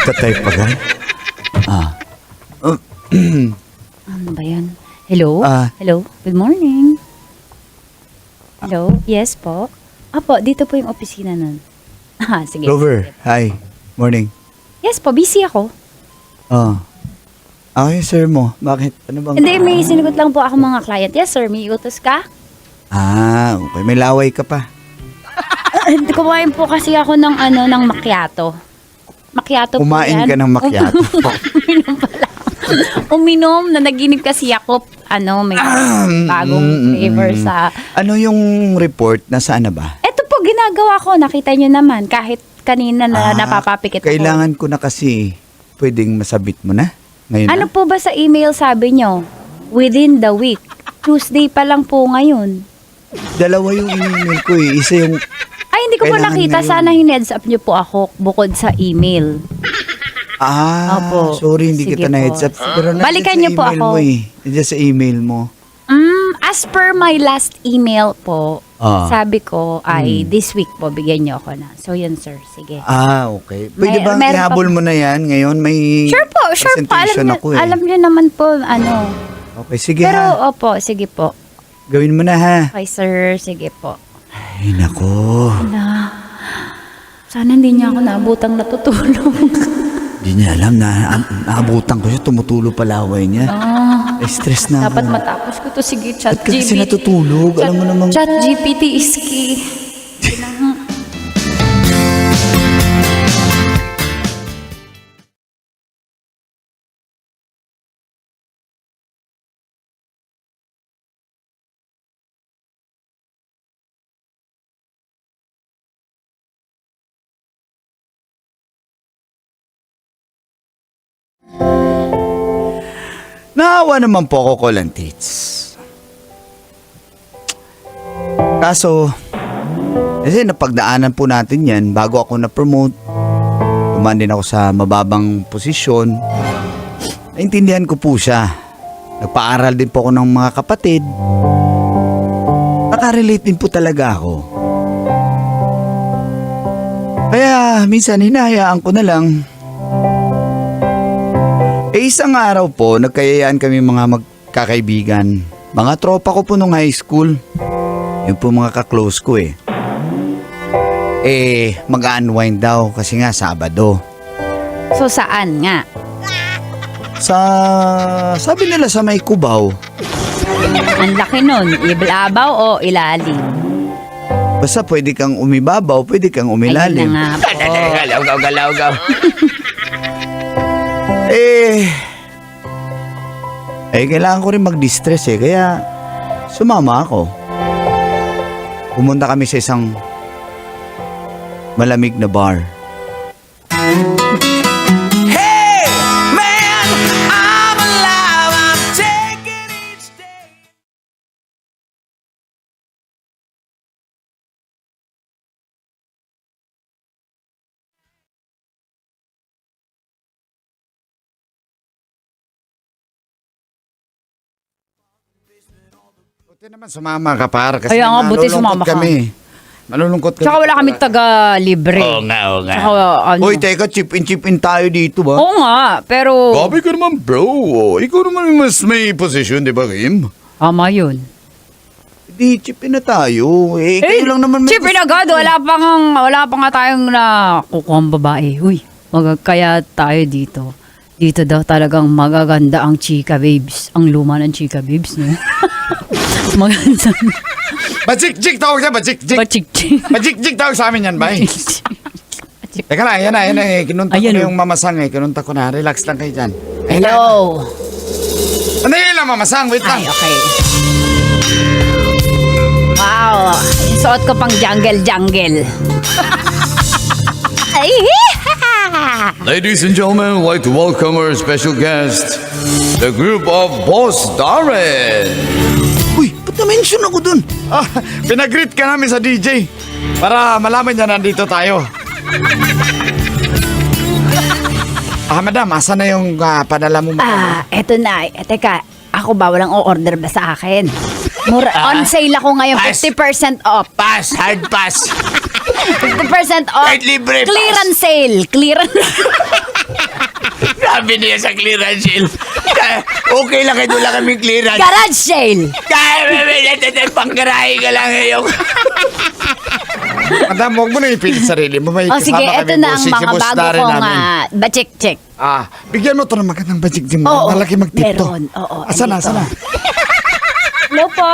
Speaker 2: Nagtatype pa gan?
Speaker 3: Ano ba yan? Hello?
Speaker 2: Ah.
Speaker 3: Hello? Good morning. Hello? Yes po? Apo, dito po yung opisina nun. Sige.
Speaker 2: Clover, hi. Morning.
Speaker 3: Yes po, busy ako.
Speaker 2: Okay, sir mo. Bakit? Ano bang...
Speaker 3: Hindi, may sinigot lang po ako mga client. Yes sir, may utos ka?
Speaker 2: Okay. May laway ka pa.
Speaker 3: Kumain po kasi ako ng macchiato. Macchiato po
Speaker 2: Kumain
Speaker 3: yan.
Speaker 2: ka ng macchiato.
Speaker 3: Uminom pala. Uminom na naginip kasi ako. May bagong flavor sa...
Speaker 2: Ano yung report? Nasaan na ba?
Speaker 3: Eto po, ginagawa ko. Nakita nyo naman. Kahit kanina na napapapikit ako.
Speaker 2: Kailangan ko na kasi pwedeng masabit mo na. Ngayon
Speaker 3: Ano
Speaker 2: na.
Speaker 3: po ba sa email sabi nyo? Within the week. Tuesday pa lang po ngayon.
Speaker 2: Dalawa yung email ko eh. Isa yung...
Speaker 3: Ay, hindi ko po
Speaker 2: Kailangan
Speaker 3: nakita.
Speaker 2: ngayon.
Speaker 3: Sana hineads up nyo po ako bukod sa email. Opo.
Speaker 2: Sorry, hindi
Speaker 3: Sige
Speaker 2: kita
Speaker 3: po.
Speaker 2: na-heads up. Pero nandiyan
Speaker 3: Balikan
Speaker 2: sa
Speaker 3: niyo po
Speaker 2: email
Speaker 3: ako.
Speaker 2: Mo eh. Nandiyan sa email mo.
Speaker 3: As per my last email po, sabi ko ay
Speaker 2: Hmm.
Speaker 3: this week po, bigyan nyo ako na. So yun sir, sige.
Speaker 2: Okay. Pwede bang
Speaker 3: meron pa
Speaker 2: ihabol mo na yan? Ngayon may
Speaker 3: Sure po.
Speaker 2: presentation ako eh.
Speaker 3: Alam nyo naman po,
Speaker 2: Okay, sige
Speaker 3: Pero,
Speaker 2: ha.
Speaker 3: opo, sige po.
Speaker 2: Gawin mo na ha.
Speaker 3: Okay sir, sige po.
Speaker 2: Ay, nako.
Speaker 3: Sana hindi niya ako naabutang natutulog.
Speaker 2: Hindi niya alam na naabutan ko siya. Tumutulo palaway niya. Ay, stress na
Speaker 3: Dapat
Speaker 2: ako.
Speaker 3: matapos ko to. Sige, chat
Speaker 2: Ba't ka kasi
Speaker 3: GPT.
Speaker 2: natutulog? Alam mo namang...
Speaker 3: Chat GPT is key.
Speaker 2: Naawa naman po ako, Colantits. Kaso, kasi napagdaanan po natin yan bago ako na-promote. Tumaan din ako sa mababang posisyon. Naintindihan ko po siya. Nagpaaral din po ako ng mga kapatid. Nakarelate din po talaga ako. Kaya minsan hinahayaan ko na lang. Isang araw po, nagkayayaan kami mga magkakaibigan. Mga tropa ko po nung high school. Yun po mga ka-close ko eh. Mag-unwind daw kasi nga Sabado.
Speaker 3: So, saan nga?
Speaker 2: Sabi nila sa may Cubao.
Speaker 3: Ang laki nun. Iblabaw o ilalim?
Speaker 2: Basta pwede kang umibabaw, pwede kang umilalim.
Speaker 3: Ayun na nga po.
Speaker 2: Galaw. Kailangan ko rin mag-distress eh. Kaya sumama ako. Pumunta kami sa isang malamig na bar. Hey! Man! I'm alive! I'm taking each day! Buti naman sumama ka par kasi
Speaker 3: Kaya nga, buti
Speaker 2: malulungkot
Speaker 3: sumama ka.
Speaker 2: kami. Malulungkot kami.
Speaker 3: Tsaka wala kami taga-libre.
Speaker 2: Oo nga.
Speaker 3: Tsaka
Speaker 2: Uy, teka, chip in tayo dito ba?
Speaker 3: Oo nga, pero...
Speaker 2: Gabi ka naman, bro. Ikaw naman mas may position, di ba, Kim?
Speaker 3: Tama yun.
Speaker 2: Di, chip in na tayo. Kayo lang naman may
Speaker 3: Chip in agad. Wala pa nga tayong nakukuhang babae. Uy, kaya tayo dito. Dito daw talagang magaganda ang chika babes. Ang luma ng chika babes, no? Maganda.
Speaker 2: Bajik-jik tawag siya, bajik-jik.
Speaker 3: Pachik-chik.
Speaker 2: Bajik-jik tawag sa amin yan, bay. Teka lang, yan na. Kinunta ko
Speaker 3: Ayan,
Speaker 2: na
Speaker 3: oh.
Speaker 2: yung mamasang eh. Kinunta ko na. Relax lang kayo dyan.
Speaker 3: Hello.
Speaker 2: Ano yun lang, mamasang? Wait lang.
Speaker 3: Ay, okay. Wow. Suot ko pang jungle. Ay,
Speaker 4: Ladies and gentlemen, I'd like to welcome our special guest, the group of Boss Darren.
Speaker 2: Uy, ba't na-mention ako dun? Pinag-greet ka namin sa DJ para malaman niya nandito tayo. Madam, asa na yung padala mo?
Speaker 3: eto na. Teka, ako ba walang o-order ba sa akin? Mura, on sale ako ngayon,
Speaker 2: Pass.
Speaker 3: 50% off.
Speaker 2: Pass, hard pass.
Speaker 3: 50% off.
Speaker 2: Kahit libre, pass.
Speaker 3: Clearance sale. Clearance.
Speaker 2: Sabi niya sa clearance sale. Okay lang kayo lang kami clearance.
Speaker 3: Garage sale.
Speaker 2: Kaya, panggarahe ka lang ngayon. Madam, huwag mo na ipilit sarili mo. May
Speaker 3: O sige,
Speaker 2: kasama
Speaker 3: eto
Speaker 2: kami
Speaker 3: na ang
Speaker 2: bossing, si
Speaker 3: mga
Speaker 2: Boss
Speaker 3: bago
Speaker 2: Darren
Speaker 3: kong
Speaker 2: namin.
Speaker 3: bachik-chik.
Speaker 2: Bigyan mo to ng magandang budget din.
Speaker 3: Oo,
Speaker 2: Malaki mag-tip to.
Speaker 3: meron. Oo,
Speaker 2: Asan na,
Speaker 3: andito.
Speaker 2: asan na?
Speaker 3: Hello po,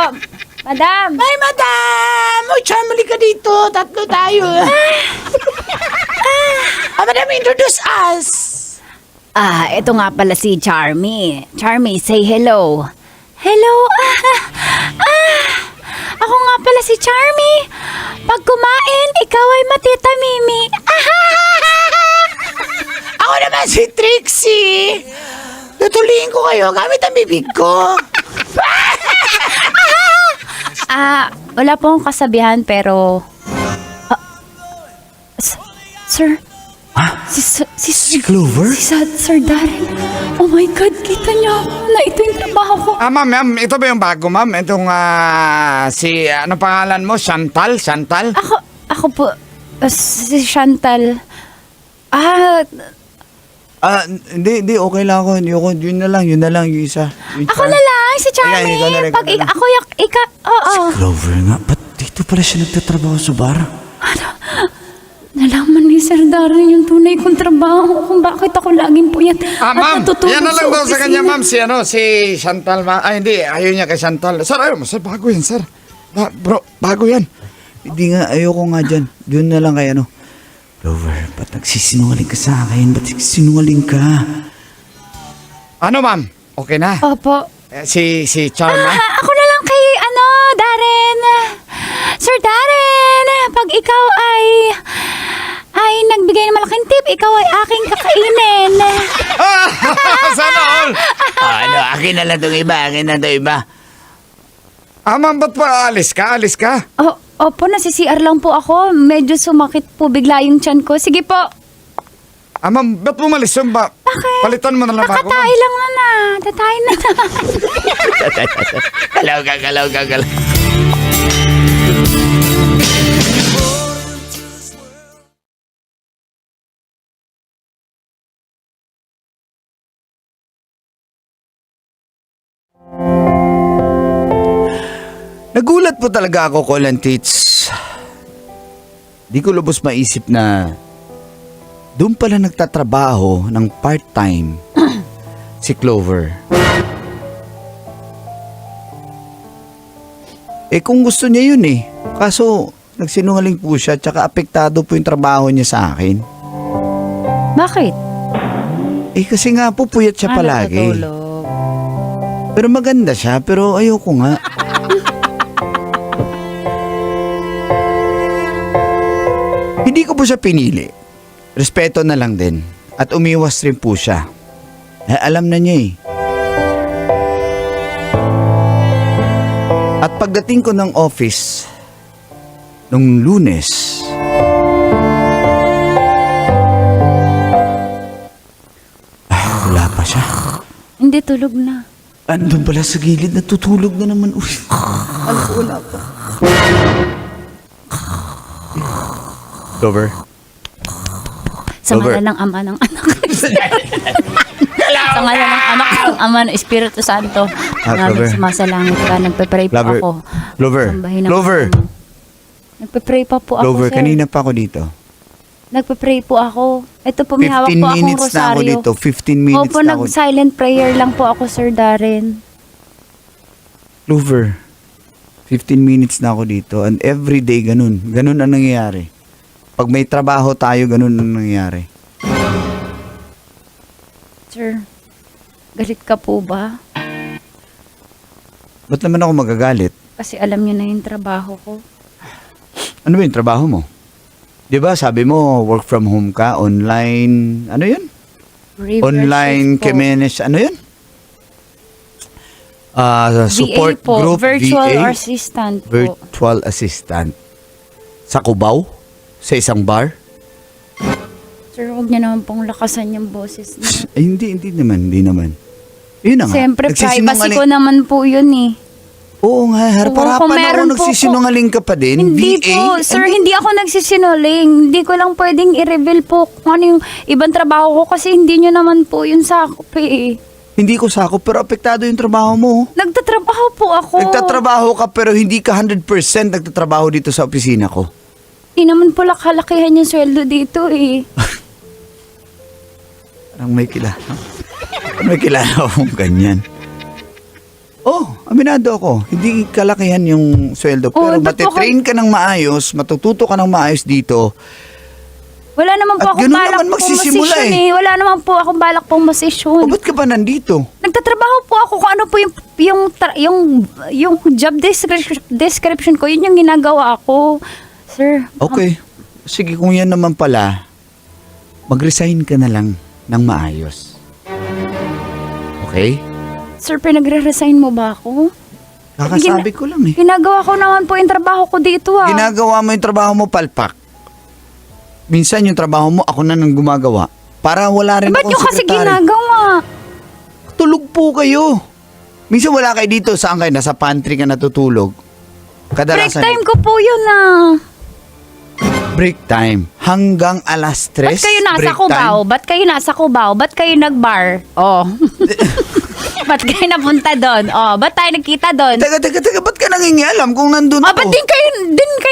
Speaker 3: madam.
Speaker 2: Ay, madam! O, Charmally ka dito. Tatlo tayo. Madam, introduce us.
Speaker 3: Ito nga pala si Charmy. Charmy, say hello. Hello. Ako nga pala si Charmy. Pag kumain, ikaw ay matitamimi.
Speaker 2: Ako naman si Trixie. Tutuliin ko kayo gamit ang bibig ko.
Speaker 3: Wala po akong kasabihan pero... Sir? Si
Speaker 2: Clover?
Speaker 3: Sir Darren. Oh my God, kita niya na ito yung trabaho ko.
Speaker 2: Ma'am, ito ba yung bago, ma'am? Itong, ano pangalan mo? Chantal?
Speaker 3: Ako po, si Chantal.
Speaker 2: Hindi, okay lang ako. Yun na lang, yung isa.
Speaker 3: Ako na lang, si Charmy.
Speaker 2: Ayan, ikaw na lang,
Speaker 3: Pag
Speaker 2: ikaw na lang.
Speaker 3: ako oo.
Speaker 2: Clover nga, ba't dito pala siya nagtatrabaho sa bar?
Speaker 3: Nalaman ni Sir Darren yung tunay kong trabaho kung bakit ako laging puyat at
Speaker 2: Ma'am,
Speaker 3: natutulog
Speaker 2: yan na lang daw sa kanya,
Speaker 3: opisina.
Speaker 2: ma'am. Si Chantal, ma'am. Ay, hindi, ayaw niya kay Chantal. Sir, ayaw mo, sir, bago yan, sir. Bro, bago yan. Hindi nga, ayoko nga dyan. Doon na lang kay ano. Clover, ba't nagsisinungaling ka sa akin? Ba't nagsisinungaling ka? Ano, ma'am? Okay na?
Speaker 3: Opo.
Speaker 2: Si Charma?
Speaker 3: Ako na lang kay, Darren. Sir Darren, pag ikaw ay nagbigay ng malaking tip, ikaw ay aking kakainin.
Speaker 2: Sana all! Akin na lang itong iba, ma'am, ba't pa alis ka?
Speaker 3: Opo, nasi-CR lang po ako. Medyo sumakit po bigla yung tiyan ko. Sige po.
Speaker 2: Ma'am, ba't bumalis yun ba?
Speaker 3: Bakit?
Speaker 2: Palitan mo na lang bago.
Speaker 3: Kakatay lang na. Tatay na.
Speaker 2: Galaw ka. Nagulat po talaga ako, Colin Tits. Di ko lubos maisip na doon pala nagtatrabaho ng part-time si Clover. Kung gusto niya yun Kaso, nagsinungaling po siya tsaka apektado po yung trabaho niya sa akin.
Speaker 3: Bakit?
Speaker 2: Kasi nga po puyat siya palagi.
Speaker 3: Natutulog.
Speaker 2: Pero maganda siya, pero ayoko nga. Hindi ko po siya pinili. Respeto na lang din. At umiwas rin po siya. Alam na niya At pagdating ko ng office, nung Lunes, wala pa siya.
Speaker 3: Hindi, tulog na.
Speaker 2: Andun pala sa gilid, natutulog na naman. Uy, wala pa. Clover.
Speaker 3: Sa
Speaker 2: Over.
Speaker 3: ngala ng ama ng anak. Sa ngala ng anak ng ama ng Espiritu Santo. Maraming
Speaker 2: Clover.
Speaker 3: sumasalangit ka. Nagpe-pray po
Speaker 2: Clover.
Speaker 3: ako.
Speaker 2: Clover.
Speaker 3: Sambahin ang
Speaker 2: Clover.
Speaker 3: ama mo. Nagpe-pray pa po ako,
Speaker 2: Clover,
Speaker 3: sir.
Speaker 2: kanina pa ako dito.
Speaker 3: Nagpe-pray po ako. Ito po, may hawak
Speaker 2: 15
Speaker 3: po akong
Speaker 2: minutes na ako
Speaker 3: rosaryo.
Speaker 2: dito. 15 minutes
Speaker 3: Opo,
Speaker 2: na ako.
Speaker 3: nag-silent prayer lang po ako, Sir Darren.
Speaker 2: Clover, 15 minutes na ako dito. And every day, ganun. Ganun ang nangyayari. Pag may trabaho tayo, ganun ang nangyayari.
Speaker 3: Sir, galit ka po ba?
Speaker 2: Ba't naman ako magagalit?
Speaker 3: Kasi alam niyo na yung trabaho ko.
Speaker 2: Ano ba yung trabaho mo? Di ba sabi mo, work from home ka, online, ano yun?
Speaker 3: Reverse
Speaker 2: Online
Speaker 3: shift po.
Speaker 2: Kemenes, ano yun? Support
Speaker 3: VA po,
Speaker 2: group,
Speaker 3: virtual
Speaker 2: VA,
Speaker 3: assistant po.
Speaker 2: virtual assistant. Sa Cubao? Sa isang bar?
Speaker 3: Sir, huwag niyo naman pong lakasan yung boses niyo.
Speaker 2: Hindi naman. Yun na nga.
Speaker 3: Siyempre, privacy
Speaker 2: Nagsisinungaling-
Speaker 3: ko naman po yun eh.
Speaker 2: Oo nga,
Speaker 3: Oo,
Speaker 2: harap-harapan
Speaker 3: kung
Speaker 2: ako
Speaker 3: meron po
Speaker 2: nagsisinungaling ka pa din.
Speaker 3: Hindi
Speaker 2: VA?
Speaker 3: po, sir, hindi ako nagsisinungaling. Hindi ko lang pwedeng i-reveal po kung ano yung ibang trabaho ko kasi hindi nyo naman po yun sakop eh.
Speaker 2: Hindi ko sakop pero apektado yung trabaho mo.
Speaker 3: Nagtatrabaho po ako.
Speaker 2: Nagtatrabaho ka pero hindi ka 100% nagtatrabaho dito sa opisina ko.
Speaker 3: Hindi naman po kalakihan yung sweldo dito eh.
Speaker 2: Parang may kilala. May kilala akong ganyan. Oh, aminado ako. Hindi kalakihan yung sweldo.
Speaker 3: Oh,
Speaker 2: Pero
Speaker 3: ba't po
Speaker 2: matitrain ka ng maayos, matututo ka ng maayos dito.
Speaker 3: Wala naman po
Speaker 2: At
Speaker 3: akong
Speaker 2: ganun
Speaker 3: balak
Speaker 2: naman
Speaker 3: pong
Speaker 2: magsisimula
Speaker 3: masisyon
Speaker 2: eh.
Speaker 3: eh. Wala naman po akong balak pong
Speaker 2: O
Speaker 3: masisyon.
Speaker 2: ba't ka ba nandito?
Speaker 3: Nagtatrabaho po ako kung ano po yung job description ko. Yun yung ginagawa ko. Sir.
Speaker 2: Okay. Sige, kung yan naman pala, mag-resign ka na lang ng maayos. Okay?
Speaker 3: Sir, pinagre-resign mo ba ako?
Speaker 2: Kakasabi ko lang eh.
Speaker 3: Ginagawa ko naman po yung trabaho ko dito ah.
Speaker 2: Ginagawa mo yung trabaho mo palpak. Minsan yung trabaho mo, ako na nang gumagawa. Para wala rin
Speaker 3: Ba't
Speaker 2: akong
Speaker 3: nyo kasi
Speaker 2: sekretary.
Speaker 3: ginagawa?
Speaker 2: Tulog po kayo. Minsan wala kayo dito. Saan kayo? Nasa pantry ka natutulog.
Speaker 3: Break time ko po yun ah.
Speaker 2: Break time. Hanggang alas 3.
Speaker 3: Ba't kayo nasa Cubao? Ba't kayo nasa Cubao? Ba't kayo nag-bar? Oh. Ba't kayo napunta doon? Oh, ba't tayo nagkita doon?
Speaker 2: Teka. Ba't ka nangingialam kung nandun
Speaker 3: Oh,
Speaker 2: ako?
Speaker 3: ba't din kayo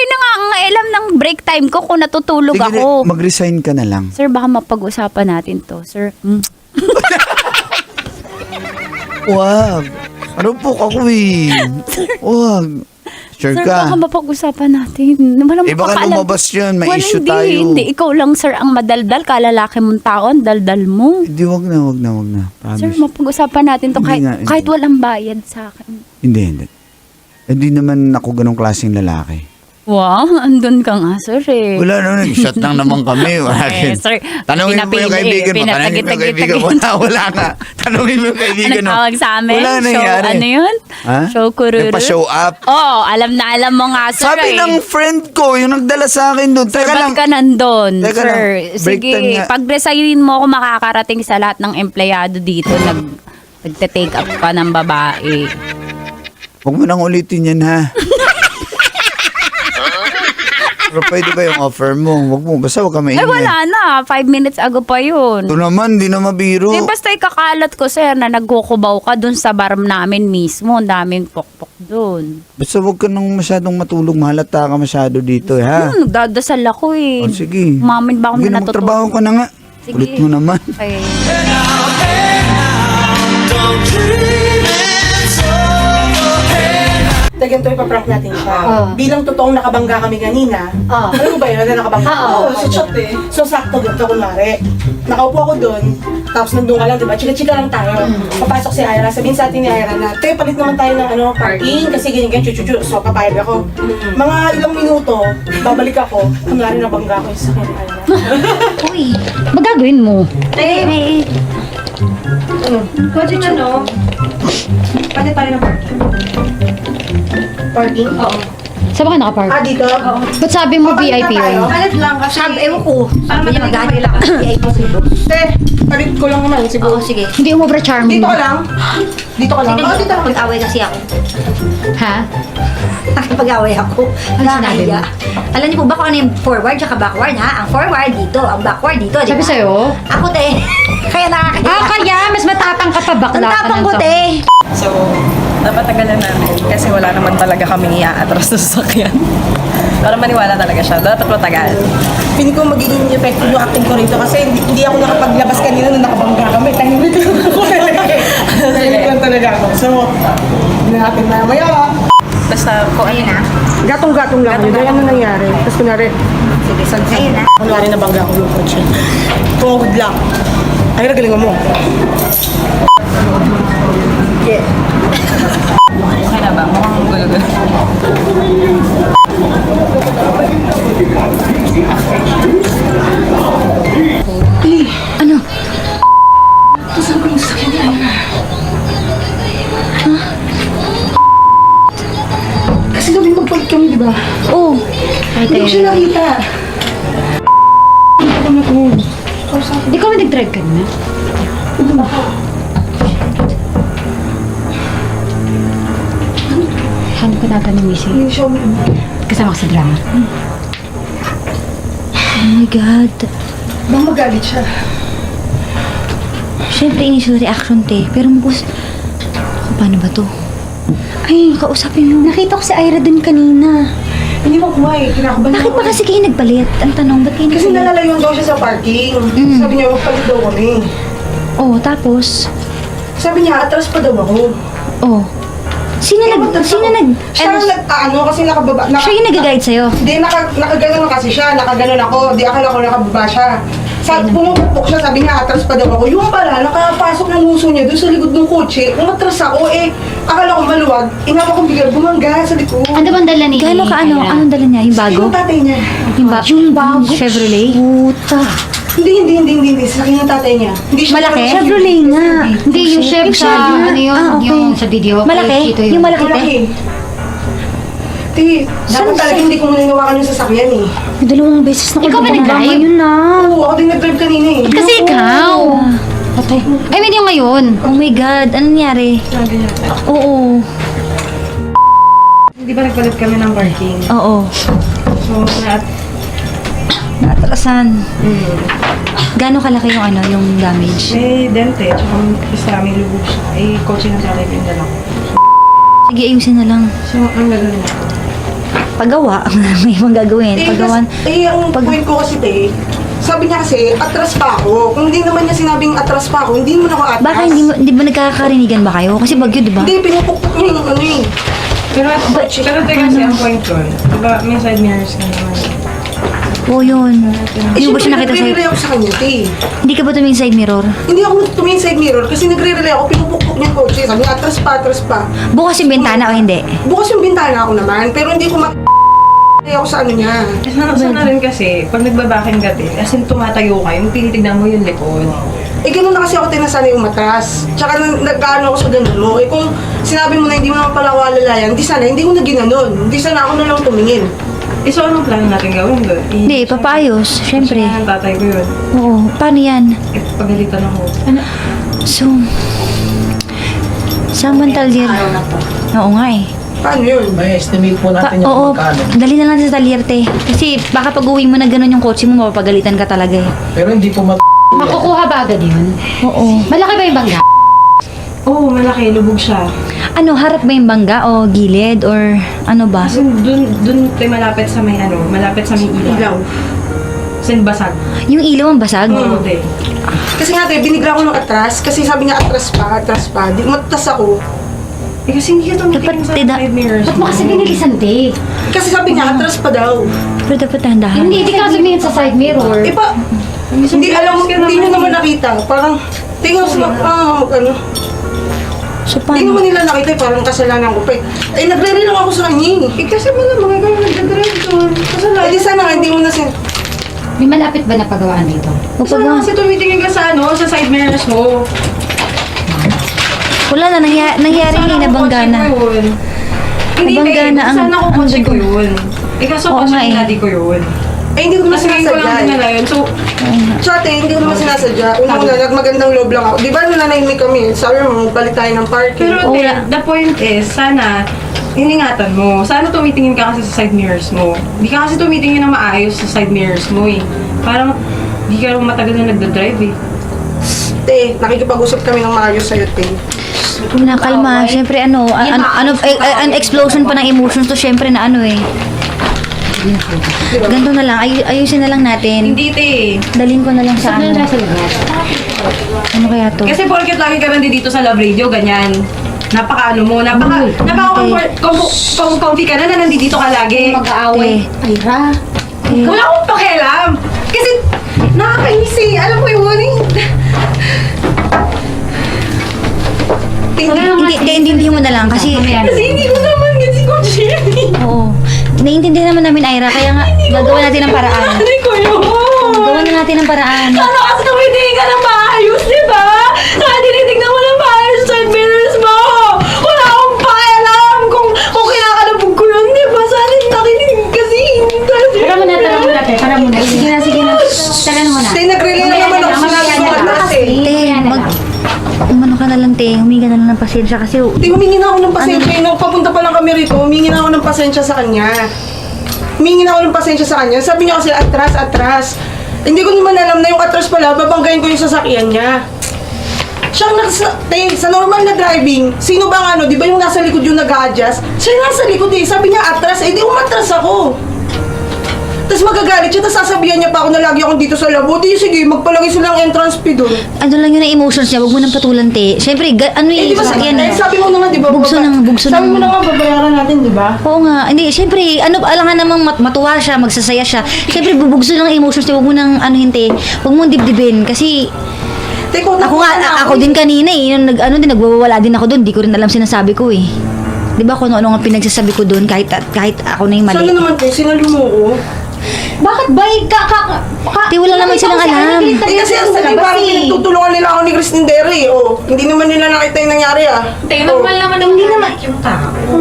Speaker 3: nangangailam ng break time ko kung natutulog
Speaker 2: Sige,
Speaker 3: ako?
Speaker 2: mag-resign ka na lang.
Speaker 3: Sir, baka mapag-usapan natin to, sir.
Speaker 2: Wag. Ano po ako eh? Wag. Sure
Speaker 3: Sir,
Speaker 2: ka.
Speaker 3: baka mapag-usapan natin. Walang
Speaker 2: Eh, baka
Speaker 3: makakaalam.
Speaker 2: lumabas yun. May
Speaker 3: Wala,
Speaker 2: issue
Speaker 3: hindi,
Speaker 2: tayo.
Speaker 3: Hindi, ikaw lang, sir, ang madaldal. Kalalaki mong taon, daldal mo.
Speaker 2: Hindi, wag na.
Speaker 3: Sir,
Speaker 2: Promise.
Speaker 3: mapag-usapan natin to
Speaker 2: Hindi nga,
Speaker 3: kahit
Speaker 2: hindi.
Speaker 3: walang bayad sa akin.
Speaker 2: Hindi. Hindi naman ako ganong klaseng lalaki.
Speaker 3: Wow, andun ka nga, sir eh.
Speaker 2: Wala naman, shot lang naman kami. Wala
Speaker 3: Eh, sir,
Speaker 2: Tanungin mo yung kaibigan mo. Tanungin mo yung kaibigan mo. Wala nga. Tanungin mo yung kaibigan
Speaker 3: Ano
Speaker 2: mo.
Speaker 3: tawag sa amin?
Speaker 2: Wala
Speaker 3: Show,
Speaker 2: nangyari.
Speaker 3: ano yun?
Speaker 2: Ha?
Speaker 3: Show kururu?
Speaker 2: Nagpa-show up.
Speaker 3: Oo, alam mo nga, sir
Speaker 2: Sabi
Speaker 3: eh.
Speaker 2: ng friend ko, yung nagdala sa akin doon.
Speaker 3: Sir,
Speaker 2: Teka
Speaker 3: ba't
Speaker 2: lang.
Speaker 3: ka nandun?
Speaker 2: Teka
Speaker 3: Sir,
Speaker 2: lang. Break time
Speaker 3: sige,
Speaker 2: nga.
Speaker 3: pag-resignin mo ako makakarating sa lahat ng empleyado dito nagte-take up pa ng babae.
Speaker 2: Huwag mo nang ulitin yan, ha? Pero pwede ba yung offer mo? Huwag mo. Basta huwag ka
Speaker 3: Eh
Speaker 2: maingay.
Speaker 3: wala na, 5 minutes ago pa yun.
Speaker 2: Ito naman, di na mabiro.
Speaker 3: Eh, basta ikakalat ko, sir, na nagkukubaw ka dun sa bar namin mismo. Ang daming pokpok dun.
Speaker 2: Basta huwag ka nang masyadong matulog. Mahalata ka masyado dito, ha?
Speaker 3: Nagdadasal ako eh.
Speaker 2: O, sige.
Speaker 3: Umamin ba ako
Speaker 2: Sige
Speaker 3: na
Speaker 2: na, magtrabaho
Speaker 3: natutulog?
Speaker 2: ka na nga.
Speaker 3: Sige.
Speaker 2: Kulit mo naman.
Speaker 3: Okay.
Speaker 5: Ganito ipaprank natin siya. Bilang totoong nakabangga kami kanina. Alam mo ba yun na nakabangga? Oo, sa shop eh. So sakto ganito kunwari. Nakaupo ako doon, tapos nandun ka lang, di ba? Chika-chika lang tayo. Papasok si Ira, sabihin sa atin ni Ira na, te, palit naman tayo ng parking kasi ganyan, chuchuchu. So papayag ako. Mga ilang minuto, babalik ako. Kunwari nabangga ako yung sakyan ni Ira.
Speaker 3: Uy, magagawin mo?
Speaker 5: Pwede ano? Palit tayo ng parking. Parking? Oo.
Speaker 6: Saan ba ka nakapark?
Speaker 5: Dito? Oo.
Speaker 6: Ba't sabi mo VIP yun?
Speaker 5: Palit lang kasi.
Speaker 7: Ewan ko. Sabi niya maghanap ako ng VIP siguro.
Speaker 5: Te, palit ko lang naman siguro.
Speaker 7: Oo, sige.
Speaker 6: Hindi umobra charming.
Speaker 5: Dito ka lang. Dito ka lang.
Speaker 7: Sige,
Speaker 5: Dito lang.
Speaker 7: pag-away kasi ako.
Speaker 6: Ha?
Speaker 7: Pag-away ako.
Speaker 6: Ano sinabi mo?
Speaker 7: Alam niyo po ba kung ano yung forward at backward, ha? Ang forward dito, ang backward dito, di ba?
Speaker 6: Sabi sa'yo?
Speaker 7: Ako, te. Kaya nakakahiya.
Speaker 6: Kaya mas matapang ka pa bakla
Speaker 7: Ang
Speaker 6: ka
Speaker 7: tapang
Speaker 6: ng
Speaker 7: ko,
Speaker 6: to.
Speaker 7: te.
Speaker 8: So, dapat tagalan namin kasi wala naman talaga kami i-atras sa sasakyan. Para maniwala talaga siya. Dapat matagal.
Speaker 5: Feeling ko magiging effective yung acting ko rito kasi hindi ako nakapaglabas kanina nung nakabangga kami. Tahimik lang ako talaga eh. Tahimik lang talaga ako. So, hindi natin mamaya.
Speaker 8: Basta kung ano na.
Speaker 5: Gatong-gatong lang yun. Ano nangyari? Tapos kunwari,
Speaker 7: Sige, so, ayun na.
Speaker 5: kunwari nabangga ko yung kotse. Good luck. Ay, nagaling mo. Yeah.
Speaker 8: Okay na ba? Mukhang gulo-gulo.
Speaker 6: Ano?
Speaker 5: Kasi gabi magpalit kami, di ba?
Speaker 6: Oh.
Speaker 5: Hindi ko siya nakita.
Speaker 6: Di ka nag-drive kanina? Saan ko tatanong, Missy?
Speaker 5: Show me.
Speaker 6: Kasama ka sa drama.
Speaker 1: Oh my God.
Speaker 5: Baka magalit siya.
Speaker 1: Siyempre, initial reaction, te. Pero paano ba to? Ay, kausapin mo.
Speaker 6: Nakita ko si Ira dun kanina.
Speaker 5: Hindi mo kuha eh. Kinakabahan
Speaker 1: Bakit
Speaker 5: ako
Speaker 1: ba
Speaker 5: eh.
Speaker 1: kasi kayo nagpalit? Ang tanong, ba't kayo
Speaker 5: Kasi
Speaker 1: nagpalit?
Speaker 5: nalalayon daw siya sa parking. Sabi niya, magpalit daw kami.
Speaker 1: Oh, tapos?
Speaker 5: Sabi niya, atras pa daw ako.
Speaker 1: Oh. Sino nag...
Speaker 5: Siya ang nag-ano kasi nakababa.
Speaker 1: Siya yung nag-guide sa'yo?
Speaker 5: Hindi, nakaganon kasi siya. Nakaganon ako. Di akala ko nakababa siya. Pumupukpok siya, sabi niya, atras pa daw ako. Yung pala, nakapasok ng nguso niya doon sa likod ng kotse. Umatras ako, akala ko maluwag. Inapa kong bigla, bumangga sa likod.
Speaker 6: Ano bang dala ni
Speaker 1: Gano'n ka ano?
Speaker 6: Ira?
Speaker 1: Anong dala niya? Yung bago?
Speaker 5: Yung tatay niya.
Speaker 1: Yung bago? Chevrolet? Puta.
Speaker 5: Hindi. Sakin ng tatay niya. Hindi siya
Speaker 1: Malaki?
Speaker 6: Chevrolet nga. Hindi, yung chef
Speaker 1: Yung
Speaker 6: sa,
Speaker 1: Chevy?
Speaker 6: ano yun,
Speaker 1: Ah, okay.
Speaker 6: yung sa video.
Speaker 1: Malaki?
Speaker 6: Kay Chito yun.
Speaker 1: Yung malaki, te?
Speaker 5: Malaki. Dapat talaga hindi ko muna hinawakan yung sasakyan eh.
Speaker 1: May dalawang beses na
Speaker 6: Ikaw ba nag-drive?
Speaker 1: yun na.
Speaker 5: Oo, ako din nag-drive kanina eh.
Speaker 6: Kasi ikaw.
Speaker 1: Patay.
Speaker 6: Ay, hindi yung ngayon.
Speaker 1: Oh my God, anong nangyari? Oo.
Speaker 8: Hindi ba nagpalit kami ng parking?
Speaker 1: Oo.
Speaker 8: So,
Speaker 1: Natrasan. Gano'ng kalaki yung yung damage?
Speaker 8: may dente, tsaka isa may lubog siya. Kotse ng tatay ko yung dala ko.
Speaker 1: Sige, ayusin na lang.
Speaker 8: So, ang gagawin niya.
Speaker 1: Paggawa. May ibang gagawin. Paggawan.
Speaker 5: Ang point ko kasi sabi niya kasi, atras pa ako. Kung hindi naman niya sinabing atras pa ako, hindi naman ako atras.
Speaker 1: Baka hindi ba nagkakakarinigan ba kayo? Kasi bagyo, di ba?
Speaker 5: Hindi, pinupukpok niya yung ano eh.
Speaker 8: Pero teka kasi ang point ko, diba may side mirrors ka naman.
Speaker 1: Oo, yun. Hindi mo ba siya nakita
Speaker 5: nagre-relay
Speaker 1: sa'yo?
Speaker 5: ako sa kanya, te.
Speaker 1: Hindi ka ba tumingin side mirror?
Speaker 5: Hindi ako tumingin side mirror kasi nagre-relay ako, pinupukpok niya yung kotse. Sabi niya, atras pa.
Speaker 1: Bukas yung bintana o hindi?
Speaker 5: Bukas yung bintana ako naman, pero hindi ko ako sa ano niya.
Speaker 8: Sana rin kasi, pag nagbabaking ka as in tumatayo ka, yung tinitignan mo yung likod.
Speaker 5: Ganun na kasi ako tinasanay umatras. Tsaka nag-ano ako sa ganun mo. Kung sinabi mo na hindi mo naman pala ako alalayan, hindi ko na ginanon. Hindi sana ako na lang tumingin.
Speaker 8: So anong plano natin gawin doon?
Speaker 1: Hindi, papayos. Siyempre.
Speaker 8: Ng tatay ko yun.
Speaker 1: Oo, paano yan?
Speaker 8: Pagalitan ako.
Speaker 1: So, samantal yan. Oo nga eh.
Speaker 5: Paano yun?
Speaker 9: May estimate po natin yung
Speaker 1: Oo,
Speaker 9: magkano.
Speaker 1: dali na lang sa talyerte. Kasi baka pag uwi mo na gano'n yung kotse mo, mapapagalitan ka talaga eh.
Speaker 9: Pero hindi po
Speaker 6: Makukuha ba agad yun?
Speaker 1: Oo.
Speaker 6: Malaki ba yung bangga?
Speaker 8: Oo, malaki. Lubog siya.
Speaker 1: Ano, harap ba yung bangga o gilid or ano ba?
Speaker 8: Kasi dun tayo malapit sa may ilaw. Kasi basag.
Speaker 1: Yung ilaw ang basag?
Speaker 8: Oo, te.
Speaker 5: Kasi nga, binigla ko ng atras. Kasi sabi niya, atras pa. Di umatras ako.
Speaker 8: Kasi hindi ka tumitingin sa
Speaker 1: Dapat
Speaker 8: side mirrors.
Speaker 6: Ba't mo kasi binilisan, te?
Speaker 5: Kasi sabi niya, atras pa daw.
Speaker 1: Pero dapat dahan-dahan.
Speaker 6: Hindi ka tumingin sa side mirror.
Speaker 5: Hindi alam mo, hindi nyo naman nakita. Parang, tingnan sa ano.
Speaker 1: So,
Speaker 5: Hindi
Speaker 1: paano?
Speaker 5: naman nila nakita, parang kasalanan ko pa. Nagre-relay lang ako sa kanya. Kasi mo na, mga gano'n nagdadrive doon. Kasalanan. Di sana nga, hindi mo na
Speaker 6: May malapit ba na pagawaan dito?
Speaker 8: Sana kasi tumitingin ka sa sa side mirrors mo.
Speaker 1: Wala na, nangyari na, nabangga na.
Speaker 8: Hindi,
Speaker 1: Nabangga na ang-
Speaker 8: sana ko
Speaker 1: ang
Speaker 8: kotse ko
Speaker 1: dugo.
Speaker 8: yun. Kaso
Speaker 1: Oo
Speaker 8: kotse
Speaker 1: nga eh.
Speaker 8: ng daddy ko yun.
Speaker 5: hindi ko naman
Speaker 8: Kasi ngayon ko lang
Speaker 5: sinasadya.
Speaker 8: dinala yun. So,
Speaker 5: Tsate, hindi ko naman sinasadya. Unang-una, magandang loob lang ako. Di ba nung nanahimik kami, sabi mo, balik tayo ng parking.
Speaker 8: pero
Speaker 1: Oo,
Speaker 8: te,
Speaker 1: wala.
Speaker 8: the point is, sana, iningatan mo. Sana tumitingin ka kasi sa side mirrors mo. Hindi ka kasi tumitingin na maayos sa side mirrors mo eh. Parang, hindi ka rin matagal na nagdadrive eh.
Speaker 5: Te, nakikipag-usap kami ng maayos sa'yo, te.
Speaker 1: Na kalma, syempre an explosion pa ng emotions to syempre na ano eh. Ganito na lang, ayusin na lang natin.
Speaker 8: Hindi te.
Speaker 1: Dalhin ko na lang sa
Speaker 6: Ano
Speaker 1: ano.
Speaker 6: na sa labas?
Speaker 1: Ano kaya to?
Speaker 8: Kasi porket lagi ka nandito sa Love Radio, ganyan. Napaka-ano mo, napaka-comfy ka na nandito ka lagi.
Speaker 6: Mag-aaway. Ira.
Speaker 8: Wala akong pakialam. Kasi nakakainis eh. Alam mo yun eh.
Speaker 1: Hindi mo na lang kasi
Speaker 8: Kasi hindi ko naman kasi kotse yan eh.
Speaker 1: oo. Naiintindihan naman namin Ira, kaya nga gagawa natin ng paraan.
Speaker 8: Nanay ko yun.
Speaker 1: Gawa na natin ng paraan.
Speaker 8: Sana kasi tumitingin ka ng maayos, di ba? Sana tinitignan mo ng maayos sa side mirrors mo. Wala akong pakialam kung kinakalabog ko yun, di ba? Sana nakinig kasi.
Speaker 6: Tara muna, te. Tara muna. Sige na. Tara muna.
Speaker 5: Te, nag-relay na naman ako sinabi ko atras eh.
Speaker 1: Te, umano ka na lang, te.
Speaker 7: humingi ka na lang ng pasensya kasi
Speaker 5: Hindi, humingi na ako ng pasensya. Nung papunta pa lang kami rito, humingi na ako ng pasensya sa kanya. Humingi na ako ng pasensya sa kanya. Sabi niya kasi, atras. Hindi ko naman alam na yung atras pala, babanggayin ko yung sasakyan niya. Siyang sa normal na driving, sino bang di ba yung nasa likod yung nag-a-adjust? Siya yung nasa likod sabi niya atras, di umatras ako. Tapos magagalit siya, tapos sasabihan niya pa ako na lagi akong dito sa labo. Di sige, magpalagay silang entrance fee doon.
Speaker 7: ano lang yun ang emotions niya, wag mo nang patulan, te. Siyempre,
Speaker 5: Di ba
Speaker 7: sasakyan eh.
Speaker 5: sabi mo na nga, di ba?
Speaker 7: Bugso
Speaker 5: Sabi mo
Speaker 7: ng...
Speaker 5: na nga, babayaran natin, di ba?
Speaker 7: Oo nga. Hindi, siyempre, alangan namang matuwa siya, magsasaya siya. Siyempre, bubugso ng emotions niya, wag mo nang hinte. Wag mo dibdibin. Kasi,
Speaker 5: Teko,
Speaker 7: ako din kanina yung nagwawala din ako doon. Di ko rin alam sinasabi ko eh. Di ba kung ano nga pinagsasabi ko doon kahit ako na yung mali.
Speaker 5: Sana naman kayo, sinalo mo ko.
Speaker 6: Bakit ba?
Speaker 7: Di, wala naman silang alam.
Speaker 5: Kasi ang sabi, parang pinagtutulungan nila ako ni Christine Derry. Hindi naman nila nakita yung nangyari
Speaker 8: Normal naman ang
Speaker 6: Hindi naman.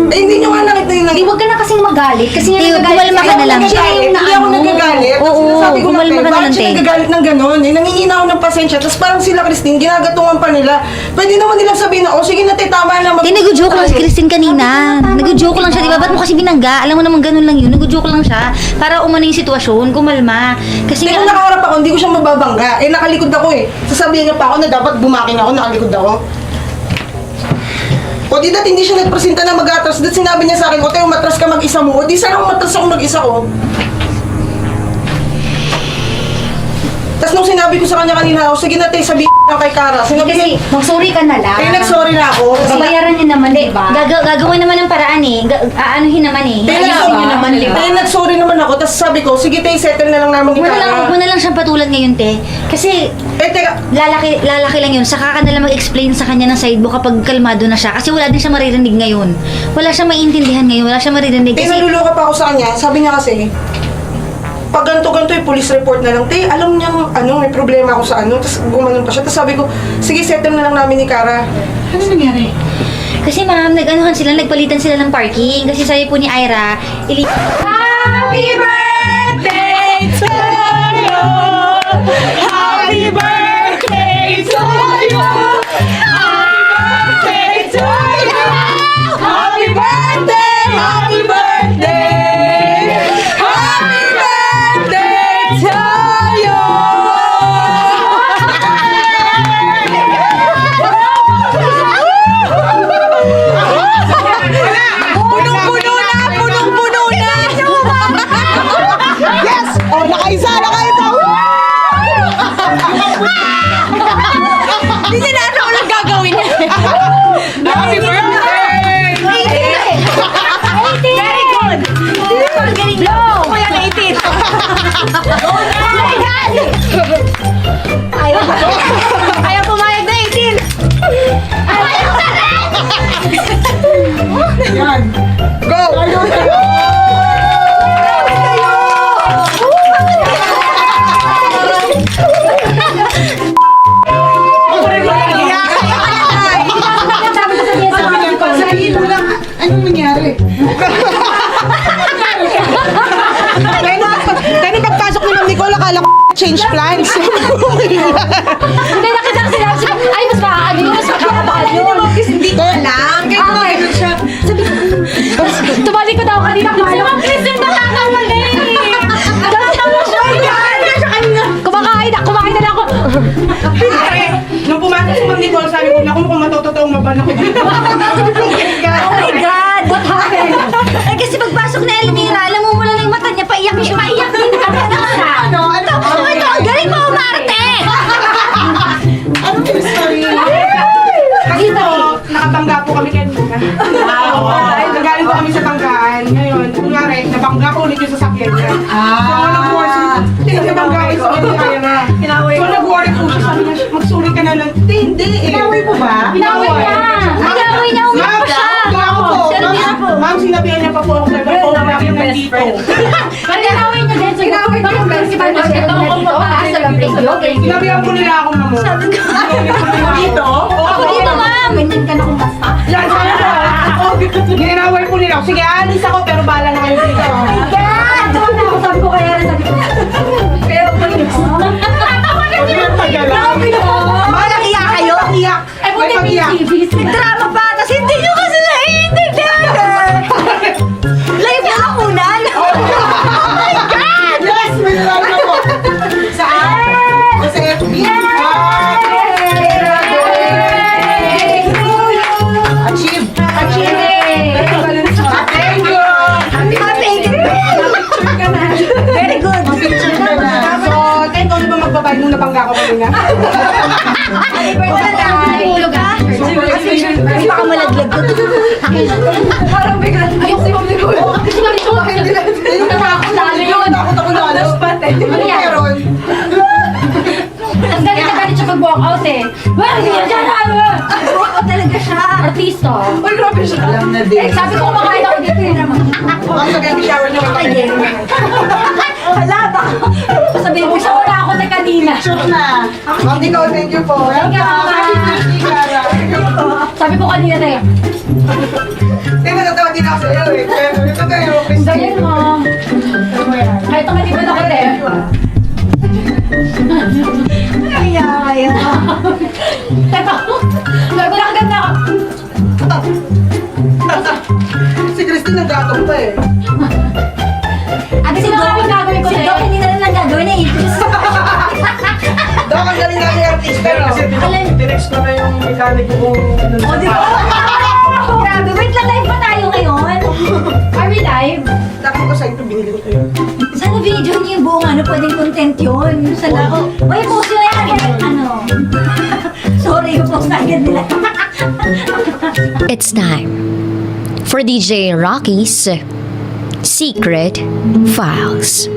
Speaker 5: Hindi nyo nga nakita yung
Speaker 6: Di,
Speaker 5: nangyari.
Speaker 6: wag ka na kasing magalit. Kasi nga
Speaker 7: Di,
Speaker 6: nagagalit.
Speaker 7: kumalma ka na lang.
Speaker 6: Siya yung
Speaker 5: Hindi ako nagagalit.
Speaker 7: Oo,
Speaker 5: Sinasabi ko lang,
Speaker 7: kumalma ka na
Speaker 5: bakit
Speaker 7: lang,
Speaker 5: siya
Speaker 7: te.
Speaker 5: nagagalit ng gano'n? Nangingina ako ng pasensya. Tapos parang sila, Christine, ginagatungan pa nila. Pwede naman nilang sabihin na, sige na, te, tama na.
Speaker 7: Di, nag-joke lang si Christine kanina. Nag-joke lang siya, di ba? Ba't mo kasi binangga? Alam mo naman ganun lang yun. Nag-joke lang siya para umano yung sitwasyon, kumalma. Kasi
Speaker 5: Hindi, kung nakaharap ako, hindi ko siya mababangga. Nakalikod ako Sasabihin niya pa ako na dapat bumakin ako, nakalikod ako. O di dat hindi siya nagpresenta na mag-atras. Dat sinabi niya sa akin, o tayo umatras ka mag-isa mo. O di sana umatras ako mag-isa ko. Tapos nung sinabi ko sa kanya kanina, sige na tayo, sabihin lang kay Cara. Sinabi
Speaker 6: Kasi,
Speaker 5: niya,
Speaker 6: mag-sorry ka na lang.
Speaker 5: nag-sorry na ako.
Speaker 6: Babayaran niya naman, di ba?
Speaker 7: gagawin naman ng paraan eh. Aanuhin naman eh.
Speaker 5: Nag-sorry naman ako. Tapos sabi ko, sige tayo, settle na lang namin ni
Speaker 7: Huwag
Speaker 5: Cara.
Speaker 7: mo na lang siyang patulan ngayon, te. Kasi
Speaker 5: Teka,
Speaker 7: lalaki lang yun. Saka ka na lang mag-explain sa kanya ng side mo kapag kalmado na siya. Kasi wala din siya maririnig ngayon. Wala siyang maintindihan ngayon. Wala siyang maririnig. Kasi
Speaker 5: naluluka pa ako sa kanya. Sabi niya kasi, pag ganito-ganito police report na lang, te, alam niya, may problema ako sa tapos gumanon pa siya. Tapos sabi ko, sige, settle na lang namin ni Cara. Ano nangyari?
Speaker 7: Kasi ma'am, nagpalitan sila ng parking. Kasi sabi po ni Ira,
Speaker 8: Happy birthday to you! Happy birthday to you! Happy birthday to you! Happy birthday! Happy birthday! Happy birthday to you! Punong-puno na! Punong-puno na!
Speaker 5: Yes! Oh, nakaisa!
Speaker 8: Hindi niya na ano ulang gagawin niya. Happy birthday! 18! Very good! Ang galing mo! Ako yan, 18! Ayaw pumayag na 18!
Speaker 5: Yan! Go! Sabihin mo lang, anong nangyari? Kaya nung pagpasok ni Ma'am Nicole, akala ko change plans.
Speaker 6: Hindi, nakita ko sila. Ay, mas makakaano yun. Mas makakabakal yun.
Speaker 8: Hindi ko alam. Kaya ko ganun siya.
Speaker 6: Tumali ko daw kanina. Si Ma'am Christine nakakamali. Kumakain na lang ako.
Speaker 5: Nung pumasok si Ma'am Nicole, sabi ko, naku, mukhang matototoong maban ako dito.
Speaker 7: oh my God! What happened? Eh kasi pagpasok na Elmira, alam mo lang yung mata niya, paiyak siya. Paiyak din ka na siya. Ito, ang galing mo, Marte!
Speaker 5: Dito, nakabangga po kami kanina. Nagaling po kami sa banggaan. Ngayon, kunwari, nabangga ko ulit yung sasakyan niya. So, nag-worry. Nabangga ko yung sasakyan niya na. So, nag-worry po siya. Sabi niya, magsuri ka na lang. Hindi eh. Pinaway po ba?
Speaker 6: Pinaway niya.
Speaker 7: Pinaway niya, umiyak pa siya.
Speaker 5: Ma'am, sinabihan niya pa po ako na yung nandito.
Speaker 6: Pinaway niya din. Pinaway niya yung principal na siya. Sa radio.
Speaker 5: Sinabihan po nila ako, ma'am. Dito?
Speaker 6: Ako dito, ma'am. Ganyan ka na kung basta.
Speaker 5: Yan, sana po. Ginaway po nila ako. Sige, alis ako, pero bahala na kayo dito.
Speaker 6: Yan! Doon na ako. Sabi ko kaya rin sabi ko. Pero pa rin ako.
Speaker 5: Magalang.
Speaker 8: Malang iyak kayo?
Speaker 5: Iyak.
Speaker 6: Ay,
Speaker 5: May
Speaker 6: buti may
Speaker 5: pag-iyak.
Speaker 6: CVs.
Speaker 8: Parang bigla. Ayoko si Ma'am Nicole.
Speaker 6: Kasi kami natakot lalo yun.
Speaker 5: Takot ako lalo.
Speaker 6: Ano yan?
Speaker 5: Meron.
Speaker 6: Ang galit na galit siya mag-walk out eh. Well, hindi yan dyan ano?
Speaker 7: Oo, talaga siya.
Speaker 6: Artista.
Speaker 5: Uy, grabe siya. Alam na din.
Speaker 6: Sabi ko kumakain ako dito yun naman.
Speaker 5: Ang sagay shower niya kapatid.
Speaker 7: Hala, baka.
Speaker 6: Sabihin mo siya wala ako na kanina.
Speaker 5: Shoot na. Ma'am Nicole, thank you po.
Speaker 6: Thank you, Sabi ko kanina na eh.
Speaker 5: Hindi, natatawa din ako sa'yo eh. Ito kayo.
Speaker 6: Ganyan mo. Kahit ang matibad ako eh.
Speaker 7: Kaya.
Speaker 6: Teka, sabi na kaganda ako.
Speaker 5: Si Christine naggatong pa eh.
Speaker 6: Ate, sino nga yung gagawin ko
Speaker 7: Si
Speaker 6: sa'yo?
Speaker 7: Doc, hindi na lang gagawin na itis.
Speaker 5: Dok, ang galing namin artista. Kasi tinext ko na yung mechanic ko kung ano
Speaker 7: O, di ba? Grabe, wait lang, live ba tayo ngayon?
Speaker 6: Are we live?
Speaker 5: Tapos ko sa ito, binili ko ito yun.
Speaker 7: Sana video niyo yung buong ano, pwedeng content yun. Sana, oy, post nyo yan. Ano? Sorry, yung post na agad nila.
Speaker 1: It's time for DJ Rocky's Secret Files.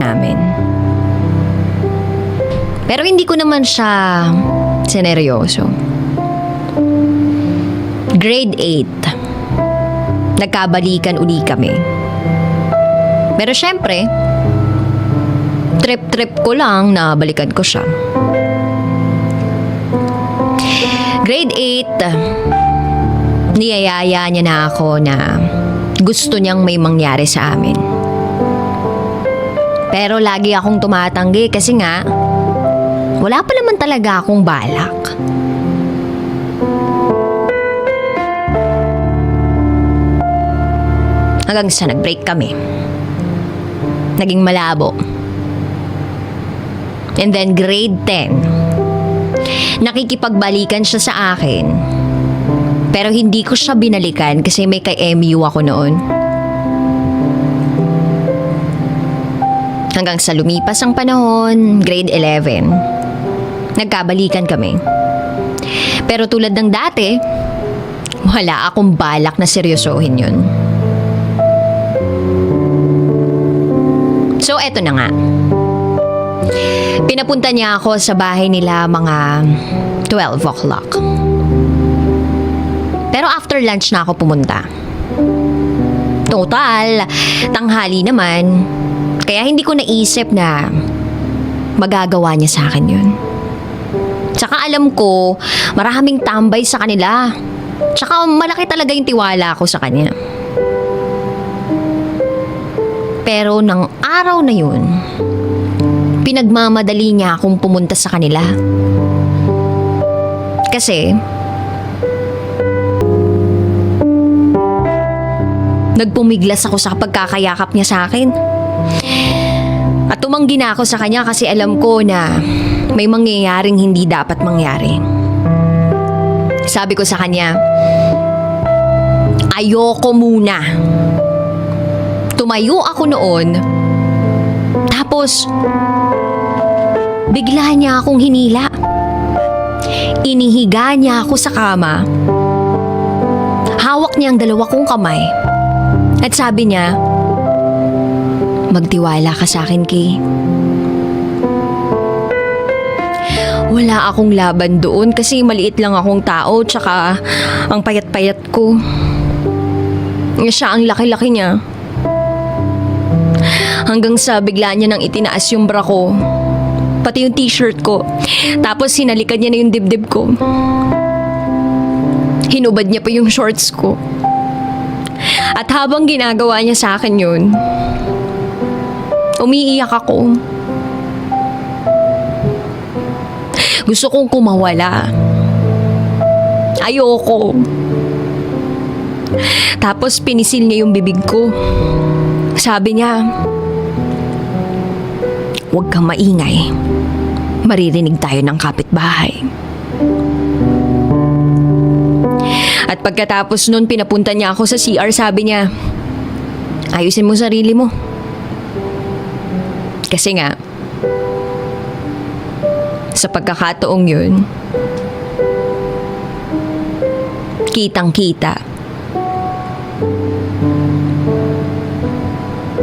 Speaker 1: Namin. Pero hindi ko naman siya sineryoso. Grade 8. Nagkabalikan uli kami. Pero syempre, trip-trip ko lang na balikan ko siya. Grade 8, niyayaya niya na ako na gusto niyang may mangyari sa amin. Pero lagi akong tumatanggi kasi nga, wala pa naman talaga akong balak. Hanggang sa nag-break kami. Naging malabo. And then grade 10, nakikipagbalikan siya sa akin. Pero hindi ko siya binalikan kasi may kay MU ako noon. Hanggang sa lumipas ang panahon, grade 11, nagkabalikan kami. Pero tulad ng dati, wala akong balak na seryosohin yun. So eto na nga. Pinapunta niya ako sa bahay nila mga 12 o'clock. Pero after lunch na ako pumunta. Total, tanghali naman. Kaya hindi ko naisip na magagawa niya sa akin yun. Tsaka alam ko, maraming tambay sa kanila. Tsaka malaki talaga yung tiwala ko sa kanya. Pero nang araw na yun, pinagmamadali niya akong pumunta sa kanila. Kasi, nagpumiglas ako sa pagkakayakap niya sa akin. At tumanggi na ako sa kanya kasi alam ko na may mangyayaring hindi dapat mangyari. Sabi ko sa kanya, ayoko muna. Tumayo ako noon, tapos bigla niya akong hinila. Inihiga niya ako sa kama. Hawak niya ang dalawa kong kamay. At sabi niya, magtiwala ka sa akin, Kay. Wala akong laban doon kasi maliit lang akong tao tsaka ang payat-payat ko. Siya ang laki-laki niya. Hanggang sa bigla niya nang itinaas yung bra ko. Pati yung t-shirt ko. Tapos hinalikan niya na yung dibdib ko. Hinubad niya pa yung shorts ko. At habang ginagawa niya sa akin yun, umiiyak ako. Gusto kong kumawala. Ayoko. Tapos pinisil niya yung bibig ko. Sabi niya, huwag kang maingay. Maririnig tayo ng kapitbahay. At pagkatapos nun, pinapunta niya ako sa CR. Sabi niya, ayusin mo sarili mo. Kasi nga, Sa pagkakataong yun, kitang-kita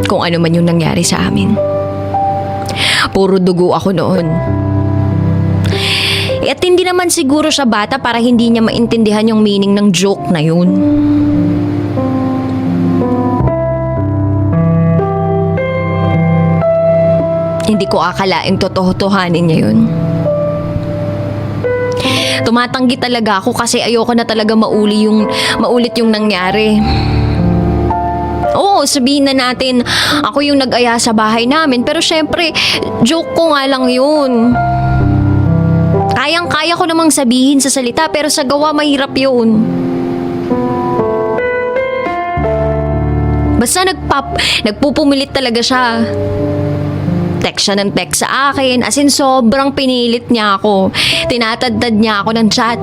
Speaker 1: kung ano man yung nangyari sa amin. Puro dugo ako noon. At hindi naman siguro siya bata para hindi niya maintindihan yung meaning ng joke na yun. Hindi ko akalaing totohanin niya yun. Tumatanggi talaga ako kasi ayoko na talaga maulit yung nangyari. Oo, sabihin na natin ako yung nag-aya sa bahay namin, pero syempre joke ko nga lang yun. Kayang-kaya ko namang sabihin sa salita, pero sa gawa mahirap yun. Basta nagpupumilit talaga siya. Text siya ng text sa akin, as in sobrang pinilit niya ako. Tinatadtad niya ako ng chat.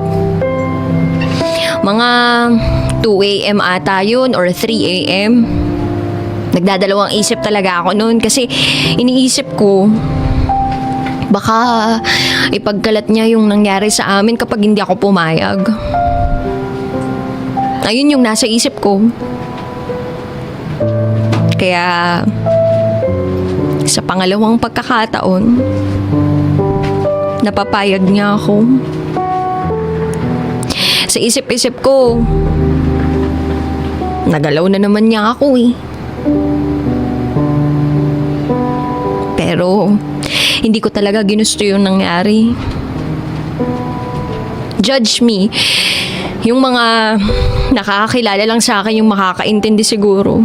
Speaker 1: Mga 2 a.m. ata yun or 3 a.m. Nagdadalawang isip talaga ako noon kasi iniisip ko baka ipagkalat niya yung nangyari sa amin kapag hindi ako pumayag. Ayun yung nasa isip ko. Kaya sa pangalawang pagkakataon, napapayag niya ako. Sa isip-isip ko, nagalaw na naman niya ako eh. Pero hindi ko talaga ginusto yung nangyari. Judge me. Yung mga nakakakilala lang sa akin yung makakaintindi siguro.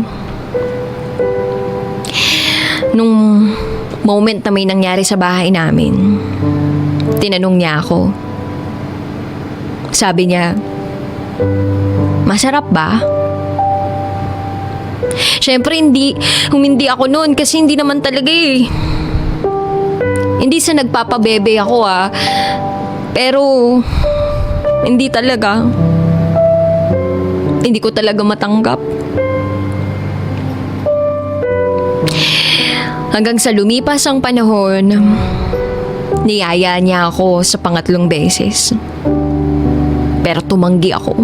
Speaker 1: Nung moment na may nangyari sa bahay namin, tinanong niya ako. Sabi niya, masarap ba? Siyempre humindi ako noon kasi hindi naman talaga eh. Hindi sa nagpapabebe ako pero hindi talaga. Hindi ko talaga matanggap. Hanggang sa lumipas ang panahon, niyaya niya ako sa pangatlong beses. Pero tumanggi ako.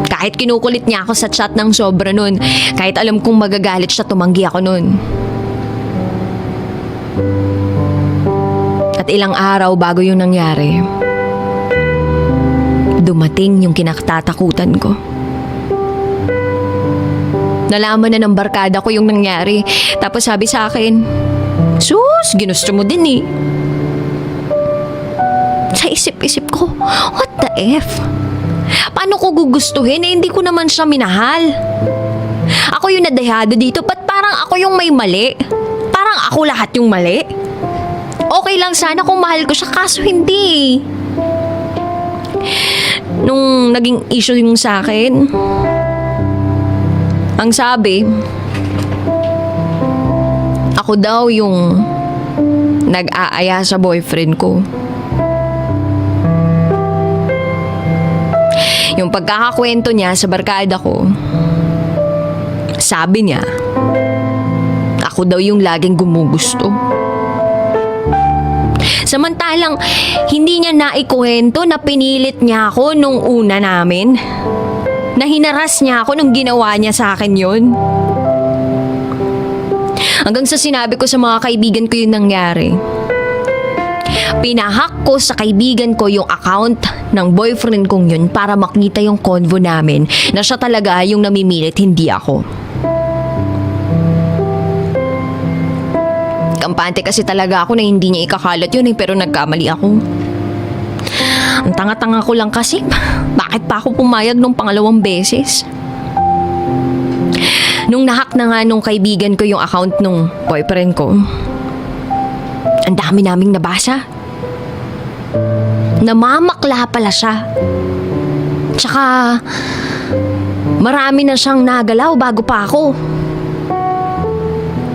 Speaker 1: Kahit kinukulit niya ako sa chat ng sobra nun, kahit alam kong magagalit siya, tumanggi ako nun. At ilang araw bago yung nangyari, dumating yung kinatatakutan ko. Nalaman na ng barkada ko yung nangyari. Tapos sabi sa akin, sus, ginusto mo din eh. Sa isip-isip ko, what the F? Paano ko gugustuhin eh, hindi ko naman siya minahal. Ako yung nadayado dito, ba't parang ako yung may mali? Parang ako lahat yung mali? Okay lang sana kung mahal ko siya, kaso hindi. Nung naging issue yung sa akin, ang sabi, ako daw yung nag-aaya sa boyfriend ko. Yung pagkakakwento niya sa barkada ko, sabi niya, ako daw yung laging gumugusto. Samantalang, hindi niya naikuwento na pinilit niya ako nung una namin. Na hinaras niya ako nung ginawa niya sa akin yun. Hanggang sa sinabi ko sa mga kaibigan ko yung nangyari. Pinahak ko sa kaibigan ko yung account ng boyfriend kong yun para makita yung convo namin na siya talaga yung namimilit, hindi ako. Kampante kasi talaga ako na hindi niya ikakalat yun pero nagkamali ako. Ang tanga-tanga ko lang kasi, bakit pa ako pumayag nung pangalawang beses? Nung nahack na nga nung kaibigan ko yung account nung boyfriend ko, ang dami naming nabasa. Namamakla pala siya. Tsaka, marami na siyang nagalaw bago pa ako.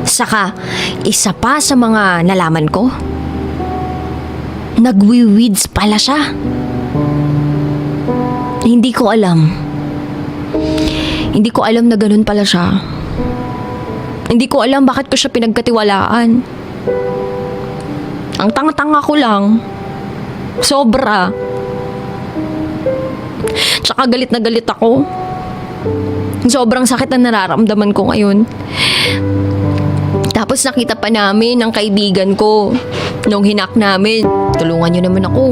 Speaker 1: Saka, isa pa sa mga nalaman ko, nagwi-weeds pala siya. Hindi ko alam. Hindi ko alam na ganun pala siya. Hindi ko alam bakit ko siya pinagkatiwalaan. Ang tanga-tanga ko lang. Sobra. Tsaka galit na galit ako. Sobrang sakit na nararamdaman ko ngayon. Tapos nakita pa namin ng kaibigan ko. Nung hinak namin, tulungan niyo naman ako.